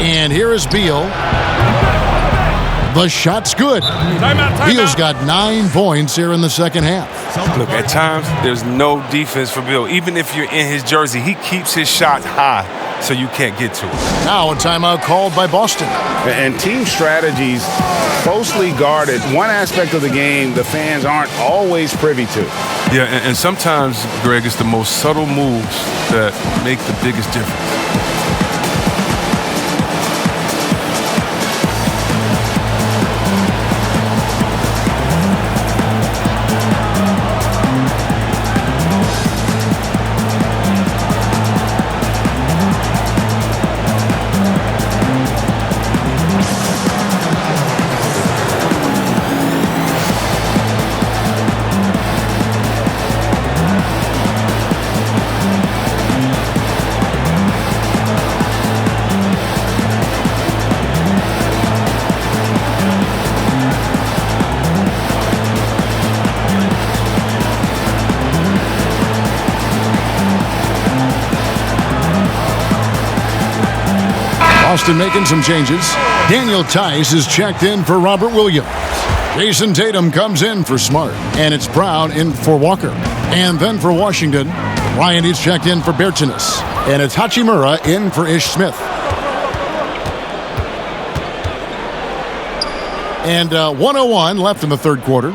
And here is Beal. The shot's good. Beal's got 9 points here in the second half. Look, at times, there's no defense for Beal. Even if you're in his jersey, he keeps his shot high so you can't get to it. Now a timeout called by Boston. And team strategies closely guarded. One aspect of the game the fans aren't always privy to. Yeah, and sometimes, Greg, it's the most subtle moves that make the biggest difference. Boston making some changes. Daniel Tice is checked in for Robert Williams. Jason Tatum comes in for Smart. And it's Brown in for Walker. And then for Washington, Ryan is checked in for Bertines. And it's Hachimura in for Ish Smith. And 1:01 left in the third quarter.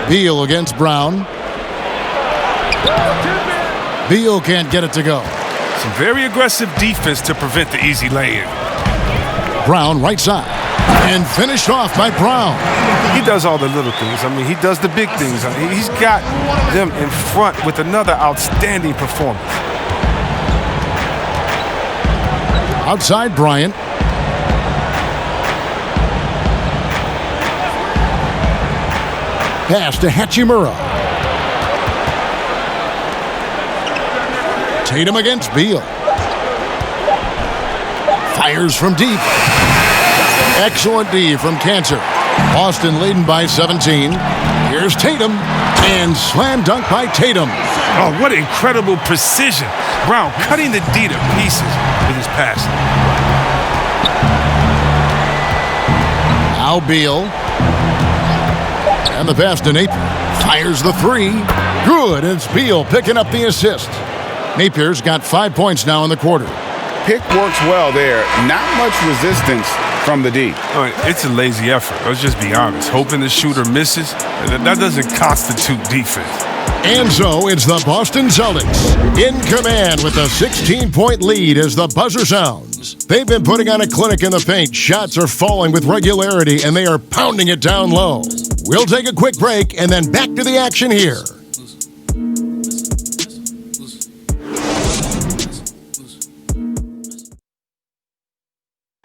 Beal against Brown. Beal can't get it to go. Some very aggressive defense to prevent the easy lay-in. Brown right side. And finished off by Brown. He does all the little things. I mean, he does the big things. He's got them in front with another outstanding performance. Outside Bryant. Pass to Hachimura. Tatum against Beal. Fires from deep. Excellent D from Cantor. Boston leading by 17. Here's Tatum, and slam dunk by Tatum. Oh, what incredible precision. Brown cutting the D to pieces with his passing. Now Beal. And the pass to Napier. Fires the three. Good. It's Beal picking up the assist. Napier's got 5 points now in the quarter. Pick works well there. Not much resistance from the D. It's a lazy effort. Let's just be honest. Hoping the shooter misses, that doesn't constitute defense. And so it's the Boston Celtics in command with a 16-point lead as the buzzer sounds. They've been putting on a clinic in the paint. Shots are falling with regularity, and they are pounding it down low. We'll take a quick break and then back to the action here.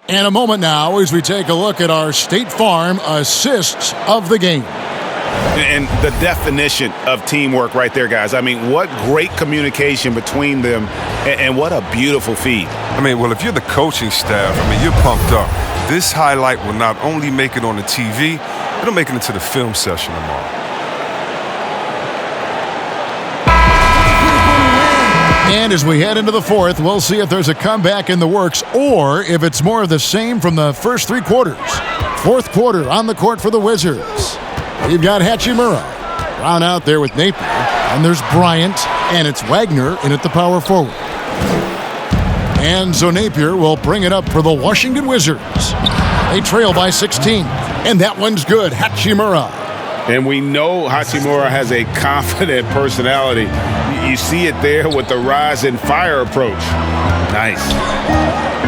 And a moment now as we take a look at our State Farm assists of the game. And the definition of teamwork right there, guys. I mean, what great communication between them, and what a beautiful feed. I mean, well, if you're the coaching staff, I mean, you're pumped up. This highlight will not only make it on the TV, it'll make it into the film session tomorrow. And as we head into the fourth, we'll see if there's a comeback in the works or if it's more of the same from the first three quarters. Fourth quarter on the court for the Wizards. We've got Hachimura. Brown out there with Napier. And there's Bryant, and it's Wagner in at the power forward. And so Napier will bring it up for the Washington Wizards. They trail by 16. And that one's good. Hachimura. And we know Hachimura has a confident personality. You see it there with the rise and fire approach. Nice.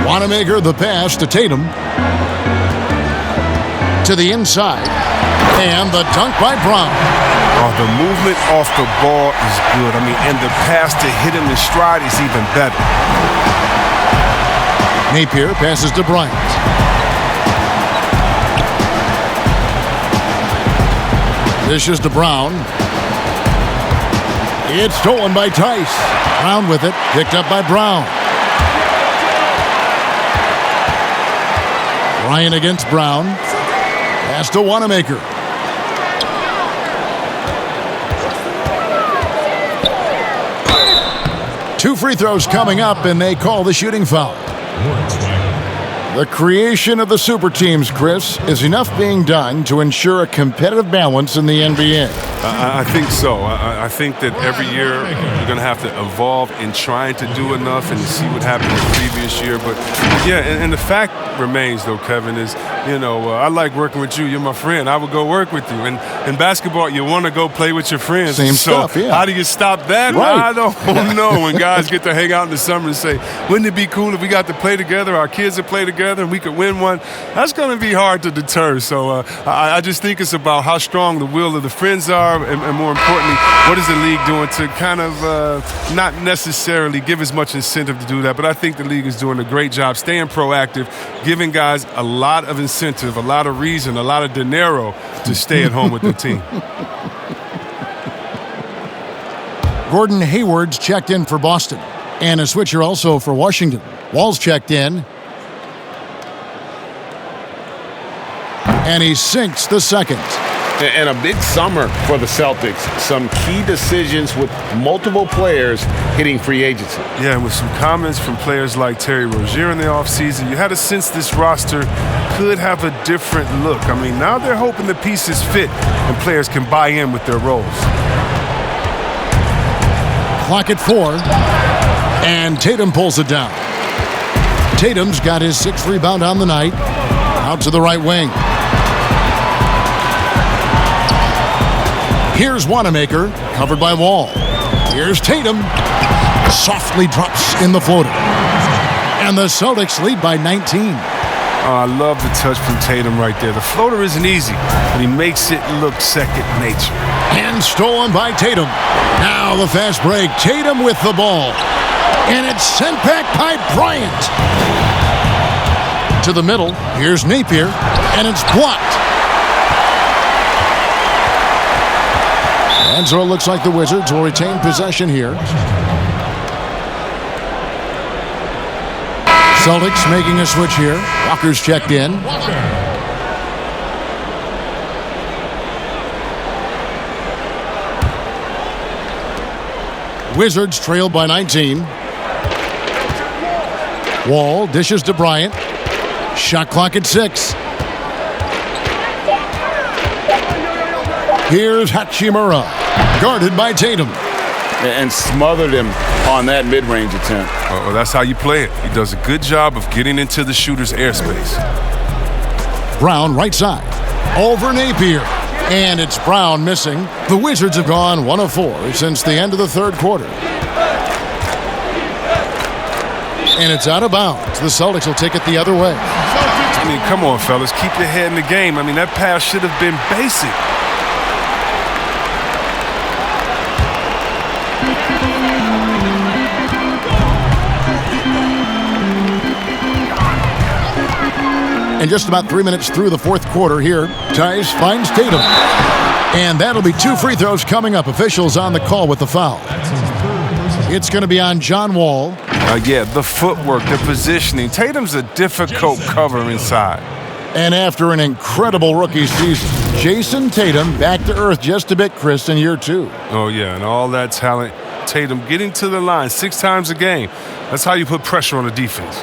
Wanamaker the pass to Tatum. To the inside. And the dunk by Brown. Oh, the movement off the ball is good. I mean, and the pass to hit him in stride is even better. Napier passes to Bryant. Dishes to Brown. It's stolen by Tice. Brown with it. Picked up by Brown. Bryant against Brown. Pass to Wanamaker. Two free throws coming up, and they call the shooting foul. The creation of the super teams, Chris, is enough being done to ensure a competitive balance in the NBA. I think so. I think that every year you're going to have to evolve in trying to do enough and see what happened the previous year. But, yeah, and the fact remains, though, Kevin, is, I like working with you. You're my friend. I would go work with you. And in basketball, you want to go play with your friends. Same stuff, yeah. How do you stop that? Right. I don't know. When guys get to hang out in the summer and say, wouldn't it be cool if we got to play together, our kids would play together, and we could win one? That's going to be hard to deter. So I just think it's about how strong the will of the friends are, and more importantly, what is the league doing to kind of not necessarily give as much incentive to do that, but I think the league is doing a great job staying proactive, giving guys a lot of incentive, a lot of reason, a lot of dinero to stay at home with their team. Gordon Hayward's checked in for Boston, and a switcher also for Washington. Wall's checked in, and he sinks the second. And a big summer for the Celtics. Some key decisions with multiple players hitting free agency. Yeah, and with some comments from players like Terry Rozier in the offseason, you had a sense this roster could have a different look. I mean, now they're hoping the pieces fit and players can buy in with their roles. Clock at 4, and Tatum pulls it down. Tatum's got his 6th rebound on the night. Out to the right wing. Here's Wanamaker, covered by Wall. Here's Tatum. Softly drops in the floater. And the Celtics lead by 19. I love the touch from Tatum right there. The floater isn't easy, but he makes it look second nature. And stolen by Tatum. Now the fast break. Tatum with the ball. And it's sent back by Bryant. To the middle. Here's Napier. And it's blocked. And so it looks like the Wizards will retain possession here. Celtics making a switch here. Walker's checked in. Wizards trail by 19. Wall dishes to Bryant. Shot clock at 6. Here's Hachimura, guarded by Tatum. And smothered him on that mid-range attempt. Oh, that's how you play it. He does a good job of getting into the shooter's airspace. Brown right side. Over Napier. And it's Brown missing. The Wizards have gone 1 of 4 since the end of the third quarter. And it's out of bounds. The Celtics will take it the other way. I mean, come on, fellas. Keep your head in the game. I mean, that pass should have been basic. And just about 3 minutes through the fourth quarter here, Tice finds Tatum. And that'll be 2 free throws coming up. Officials on the call with the foul. It's going to be on John Wall. Yeah, the footwork, the positioning. Tatum's a difficult cover inside. And after an incredible rookie season, Jason Tatum back to earth just a bit, Chris, in year 2. Oh, yeah, and all that talent. Tatum getting to the line 6 times a game. That's how you put pressure on the defense.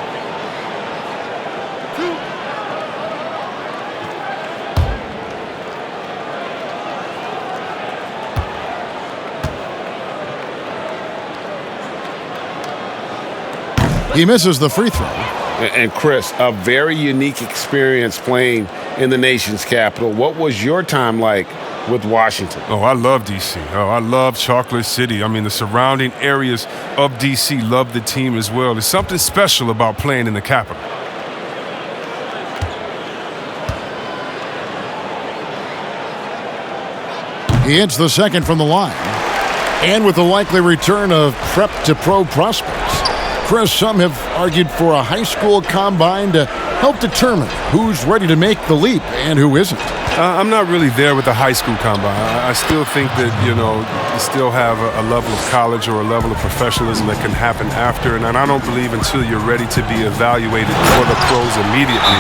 He misses the free throw. And Chris, a very unique experience playing in the nation's capital. What was your time like with Washington? Oh, I love D.C. Oh, I love Chocolate City. I mean, the surrounding areas of D.C. love the team as well. There's something special about playing in the capital. He hits the second from the line. And with the likely return of prep to pro prospects, Chris, some have argued for a high school combine to help determine who's ready to make the leap and who isn't. I'm not really there with the high school combine. I still think that, you still have a level of college or a level of professionalism that can happen after. And I don't believe until you're ready to be evaluated for the pros immediately,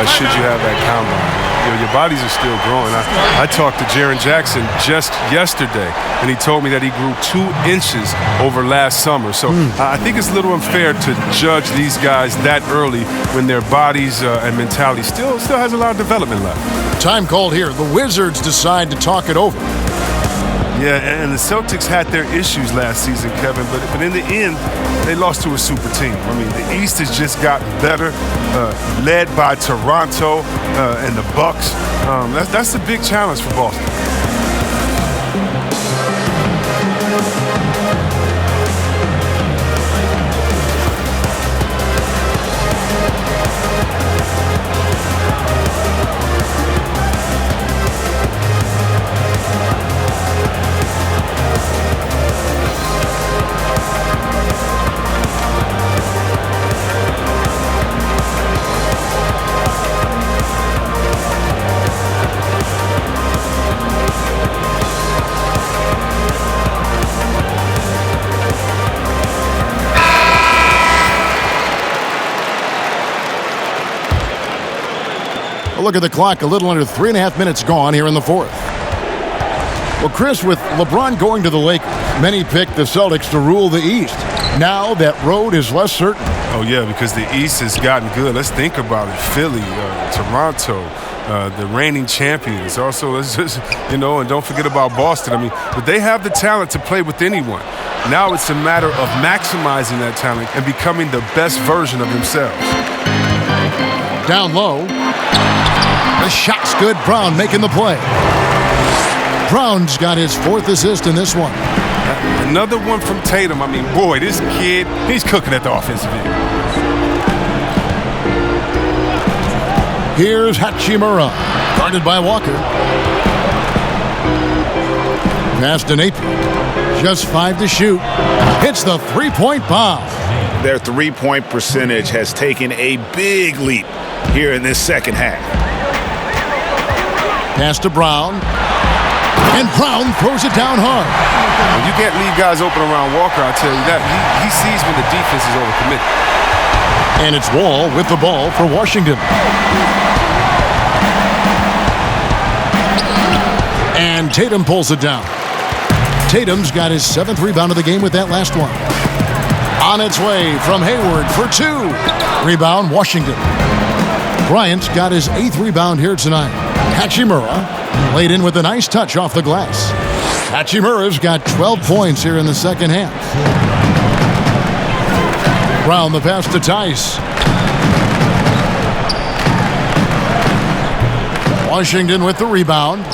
should you have that combine. Your bodies are still growing. I talked to Jaren Jackson just yesterday, and he told me that he grew 2 inches over last summer. So I think it's a little unfair to judge these guys that early when their bodies and mentality still has a lot of development left. Time called here. The Wizards decide to talk it over. Yeah, and the Celtics had their issues last season, Kevin, but in the end, they lost to a super team. I mean, the East has just gotten better, led by Toronto and the Bucks. That's a big challenge for Boston. Look at the clock, a little under 3.5 minutes gone here in the fourth. Well, Chris, with LeBron going to the Lakers, many picked the Celtics to rule the East. Now that road is less certain. Oh, yeah, because the East has gotten good. Let's think about it. Philly, Toronto, the reigning champions. Also, let's just, and don't forget about Boston. I mean, but they have the talent to play with anyone. Now it's a matter of maximizing that talent and becoming the best version of themselves. Down low. The shot's good. Brown making the play. Brown's got his 4th assist in this one. Another one from Tatum. I mean, boy, this kid, he's cooking at the offensive end. Here's Hachimura, guarded by Walker. Pass to Napier. Just 5 to shoot. Hits the 3-point bomb. Their 3-point percentage has taken a big leap here in this second half. Pass to Brown. And Brown throws it down hard. You can't leave guys open around Walker, I'll tell you that. He sees when the defense is overcommitted. And it's Wall with the ball for Washington. And Tatum pulls it down. Tatum's got his 7th rebound of the game with that last one. On its way from Hayward for 2. Rebound, Washington. Bryant's got his 8th rebound here tonight. Hachimura laid in with a nice touch off the glass. Hachimura's got 12 points here in the second half. Brown the pass to Tice. Washington with the rebound.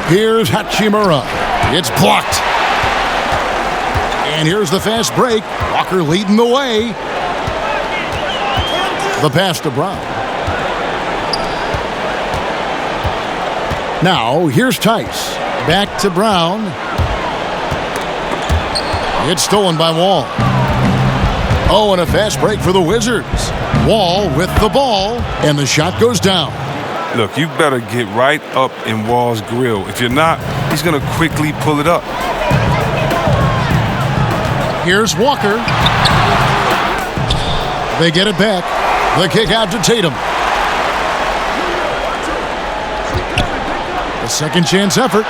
Here's Hachimura. It's blocked. And here's the fast break. Walker leading the way. The pass to Brown. Now, here's Tice. Back to Brown. It's stolen by Wall. Oh, and a fast break for the Wizards. Wall with the ball, and the shot goes down. Look, you better get right up in Wall's grill. If you're not, he's going to quickly pull it up. Here's Walker. They get it back. The kick out to Tatum. The second chance effort.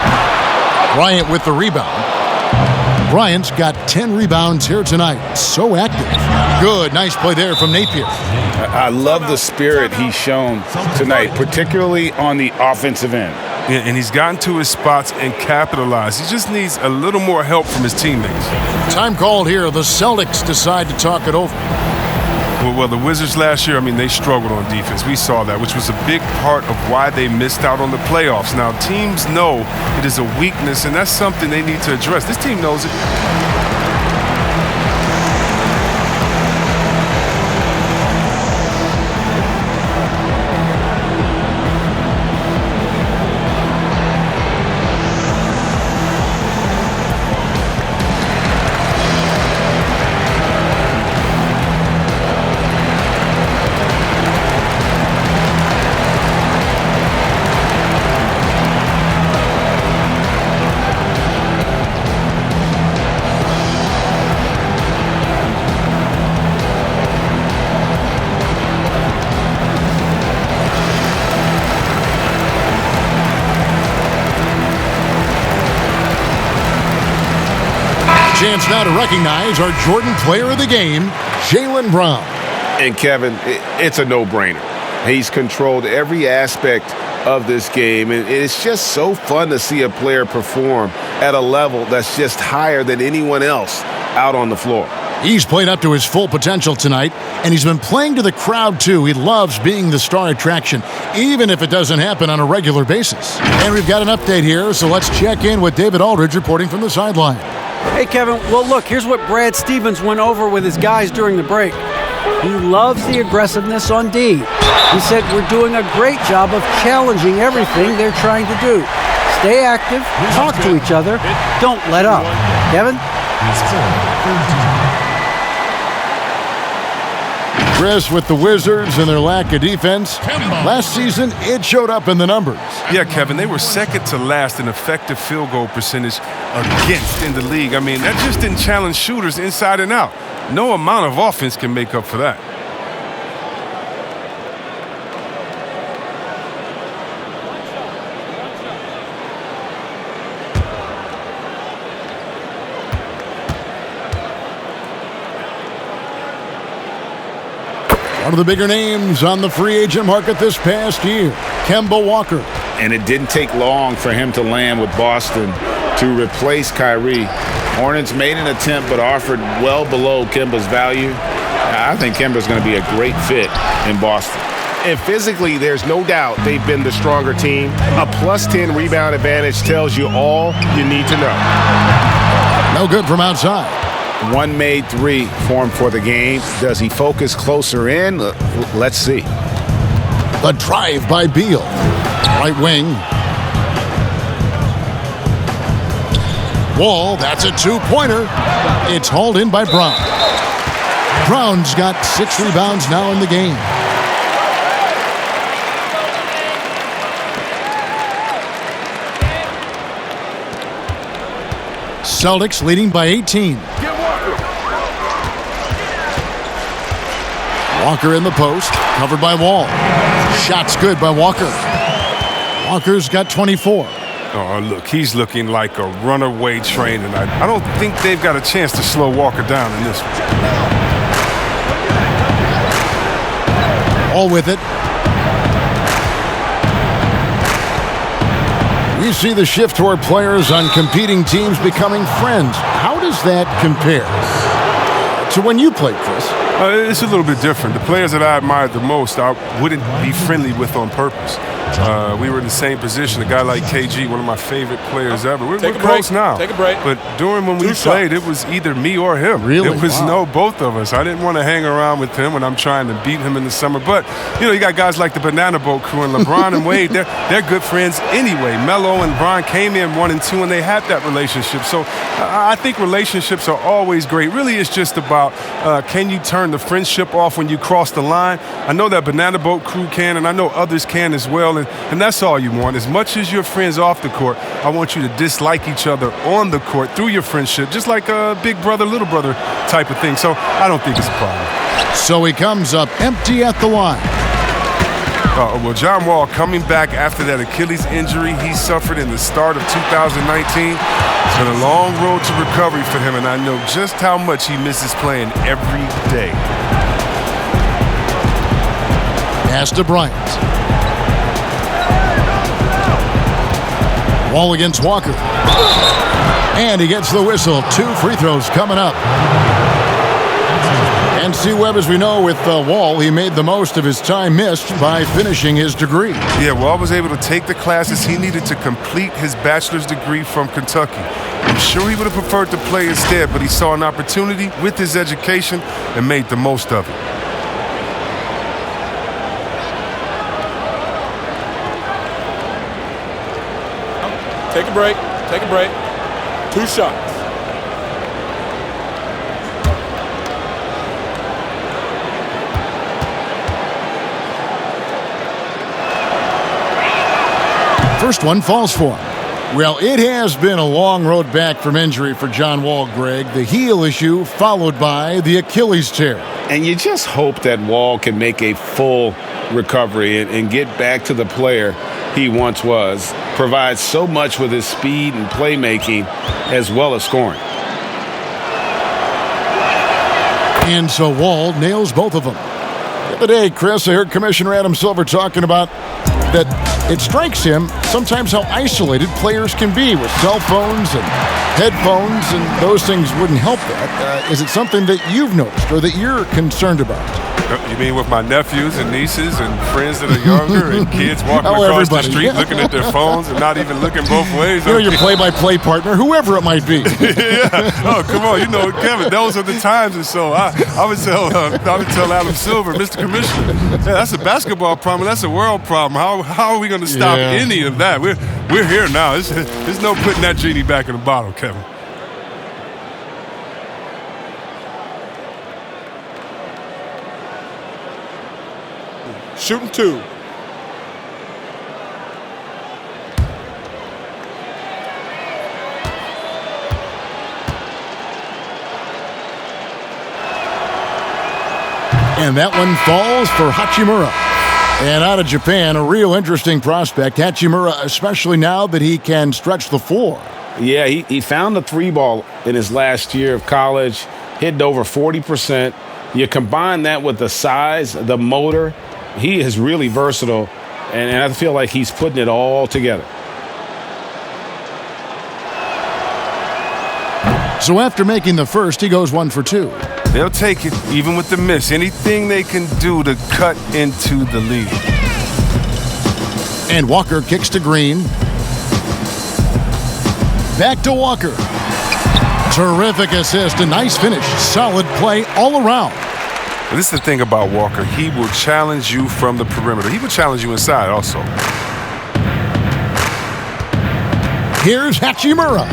Bryant with the rebound. Bryant's got 10 rebounds here tonight. So active. Good, nice play there from Napier. I love the spirit he's shown tonight, particularly on the offensive end. Yeah, and he's gotten to his spots and capitalized. He just needs a little more help from his teammates. Time called here. The Celtics decide to talk it over. Well, the Wizards last year, they struggled on defense. We saw that, which was a big part of why they missed out on the playoffs. Now, teams know it is a weakness, and that's something they need to address. This team knows it. Chance now to recognize our Jordan Player of the Game, Jaylen Brown. And Kevin, it's a no-brainer. He's controlled every aspect of this game, and it's just so fun to see a player perform at a level that's just higher than anyone else out on the floor. He's played up to his full potential tonight, and he's been playing to the crowd, too. He loves being the star attraction, even if it doesn't happen on a regular basis. And we've got an update here, so let's check in with David Aldridge reporting from the sideline. Hey, Kevin. Well, look, here's what Brad Stevens went over with his guys during the break. He loves the aggressiveness on D. He said we're doing a great job of challenging everything they're trying to do. Stay active, talk to each other, don't let up. Kevin? Chris, with the Wizards and their lack of defense, last season it showed up in the numbers. Yeah, Kevin, they were second to last in effective field goal percentage against in the league. That just didn't challenge shooters inside and out. No amount of offense can make up for that. One of the bigger names on the free agent market this past year, Kemba Walker. And it didn't take long for him to land with Boston to replace Kyrie. Hornets made an attempt but offered well below Kemba's value. I think Kemba's going to be a great fit in Boston. And physically, there's no doubt they've been the stronger team. A +10 rebound advantage tells you all you need to know. No good from outside. One made three for him for the game. Does he focus closer in? Let's see. The drive by Beal. Right wing. Wall, that's a two-pointer. It's hauled in by Brown. Brown's got 6 rebounds now in the game. Celtics leading by 18. Walker in the post, covered by Wall. Shot's good by Walker. Walker's got 24. Oh, look, he's looking like a runaway train tonight. I don't think they've got a chance to slow Walker down in this one. All with it. We see the shift toward players on competing teams becoming friends. How does that compare to when you played, Chris? It's a little bit different. The players that I admired the most, I wouldn't be friendly with on purpose. We were in the same position. A guy like KG, one of my favorite players ever. We're close now. Take a break. But during when we played, it was either me or him. Really? It was both of us. I didn't want to hang around with him when I'm trying to beat him in the summer. But, you got guys like the Banana Boat crew and LeBron and Wade. They're good friends anyway. Melo and Bron came in 1 and 2, and they had that relationship. So I think relationships are always great. Really, it's just about can you turn the friendship off when you cross the line? I know that Banana Boat crew can, and I know others can as well. And that's all you want. As much as you're friends off the court, I want you to dislike each other on the court through your friendship, just like a big brother, little brother type of thing. So I don't think it's a problem. So he comes up empty at the line. Well, John Wall coming back after that Achilles injury he suffered in the start of 2019. It's been a long road to recovery for him, and I know just how much he misses playing every day. Pass to Bryant. Wall against Walker. And he gets the whistle. 2 free throws coming up. And C. Webb, as we know, with Wall, he made the most of his time missed by finishing his degree. Yeah, Wall was able to take the classes he needed to complete his bachelor's degree from Kentucky. I'm sure he would have preferred to play instead, but he saw an opportunity with his education and made the most of it. Take a break. Take a break. 2 shots. First one falls for him. Well, it has been a long road back from injury for John Wall, Greg. The heel issue followed by the Achilles tear. And you just hope that Wall can make a full recovery and get back to the player he once was. Provides so much with his speed and playmaking as well as scoring. And so Wall nails both of them. The other day, Chris, I heard Commissioner Adam Silver talking about that it strikes him sometimes how isolated players can be with cell phones and headphones, and those things wouldn't help that. Is it something that you've noticed or that you're concerned about? You mean with my nephews and nieces and friends that are younger and kids walking across the street looking at their phones and not even looking both ways? Your play-by-play partner, whoever it might be. Yeah. Oh, come on. Kevin, those are the times. And so I would tell Adam Silver, Mr. Commissioner, that's a basketball problem. That's a world problem. How are we going to stop any of that? We're here now. There's no putting that genie back in the bottle, Kevin. Shooting 2. And that one falls for Hachimura. And out of Japan, a real interesting prospect. Hachimura, especially now that he can stretch the floor. Yeah, he found the 3-ball in his last year of college, hitting over 40%. You combine that with the size, the motor, he is really versatile, and I feel like he's putting it all together. So after making the first, he goes 1 for 2. They'll take it, even with the miss. Anything they can do to cut into the lead. And Walker kicks to Green. Back to Walker. Terrific assist, a nice finish. Solid play all around. This is the thing about Walker. He will challenge you from the perimeter. He will challenge you inside also. Here's Hachimura.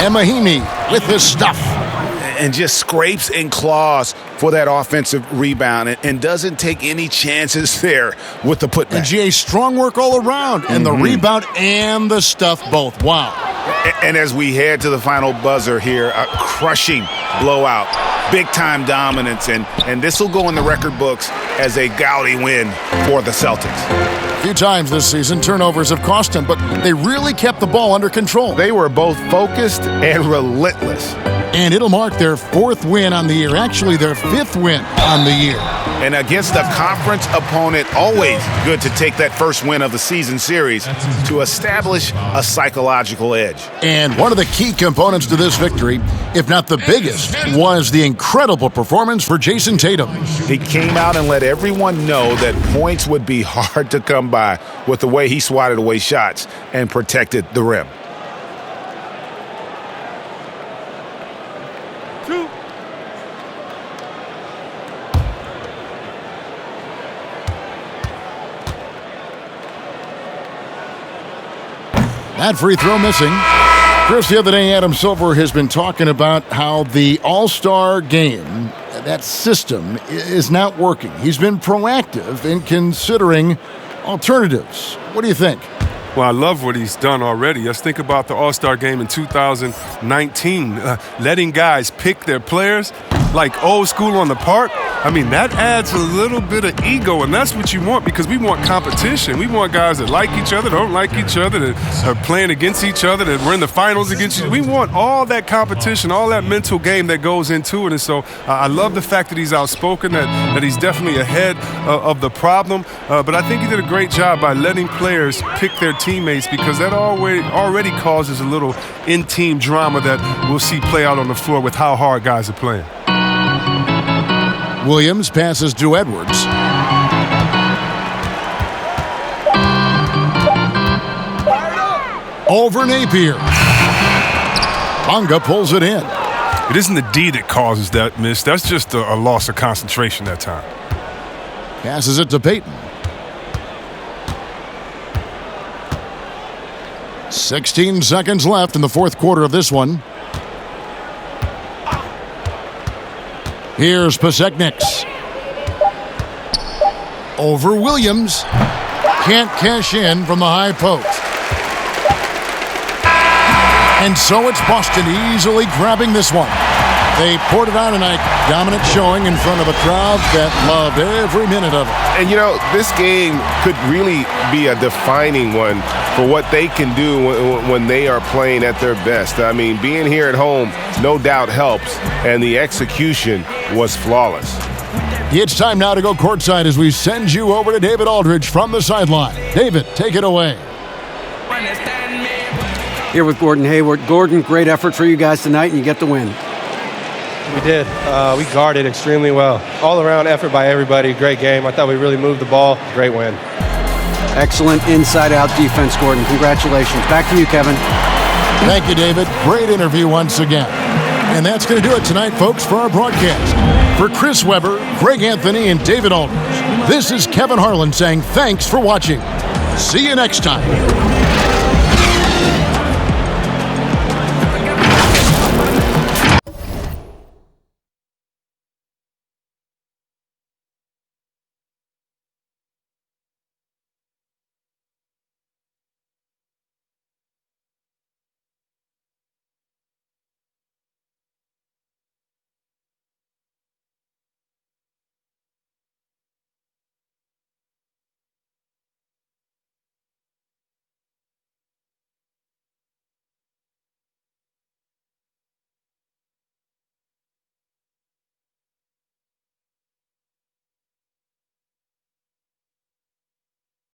And Mahimi with his stuff. And just scrapes and claws for that offensive rebound and doesn't take any chances there with the putback. And GA, strong work all around. And the rebound and the stuff both. Wow. And as we head to the final buzzer here, a crushing blowout. Big-time dominance, and this will go in the record books as a gaudy win for the Celtics. few times this season, turnovers have cost them, but they really kept the ball under control. They were both focused and relentless. And it'll mark their 4th win on the year, actually their 5th win on the year. And against a conference opponent, always good to take that first win of the season series to establish a psychological edge. And one of the key components to this victory, if not the biggest, was the incredible performance for Jason Tatum. He came out and let everyone know that points would be hard to come by with the way he swatted away shots and protected the rim. That free throw missing. Chris, the other day, Adam Silver has been talking about how the All-Star game, that system, is not working. He's been proactive in considering alternatives. What do you think? Well, I love what he's done already. Let's think about the All-Star game in 2019. Letting guys pick their players like old school on the park. I mean, that adds a little bit of ego, and that's what you want because we want competition. We want guys that like each other, don't like each other, that are playing against each other, that we're in the finals against each other. We want all that competition, all that mental game that goes into it. And so I love the fact that he's outspoken, that he's definitely ahead of the problem. But I think he did a great job by letting players pick their teammates because that already causes a little in-team drama that we'll see play out on the floor with how hard guys are playing. Williams passes to Edwards. Over Napier. Bonga pulls it in. It isn't the D that causes that miss. That's just a loss of concentration that time. Passes it to Payton. 16 seconds left in the 4th quarter of this one. Here's Pasechniks. Over Williams. Can't cash in from the high post. And so it's Boston easily grabbing this one. They poured it on tonight. Dominant showing in front of a crowd that loved every minute of it. And, you know, this game could really be a defining one for what they can do when they are playing at their best. I mean, being here at home no doubt helps, and the execution was flawless. It's time now to go courtside as we send you over to David Aldridge from the sideline. David, take it away. Here with Gordon Hayward. Gordon, great effort for you guys tonight, and you get the win. We did. We guarded extremely well. All around effort by everybody. Great game. I thought we really moved the ball. Great win. Excellent inside-out defense, Gordon. Congratulations. Back to you, Kevin. Thank you, David. Great interview once again. And that's going to do it tonight, folks, for our broadcast. For Chris Webber, Greg Anthony, and David Aldridge, this is Kevin Harlan saying thanks for watching. See you next time.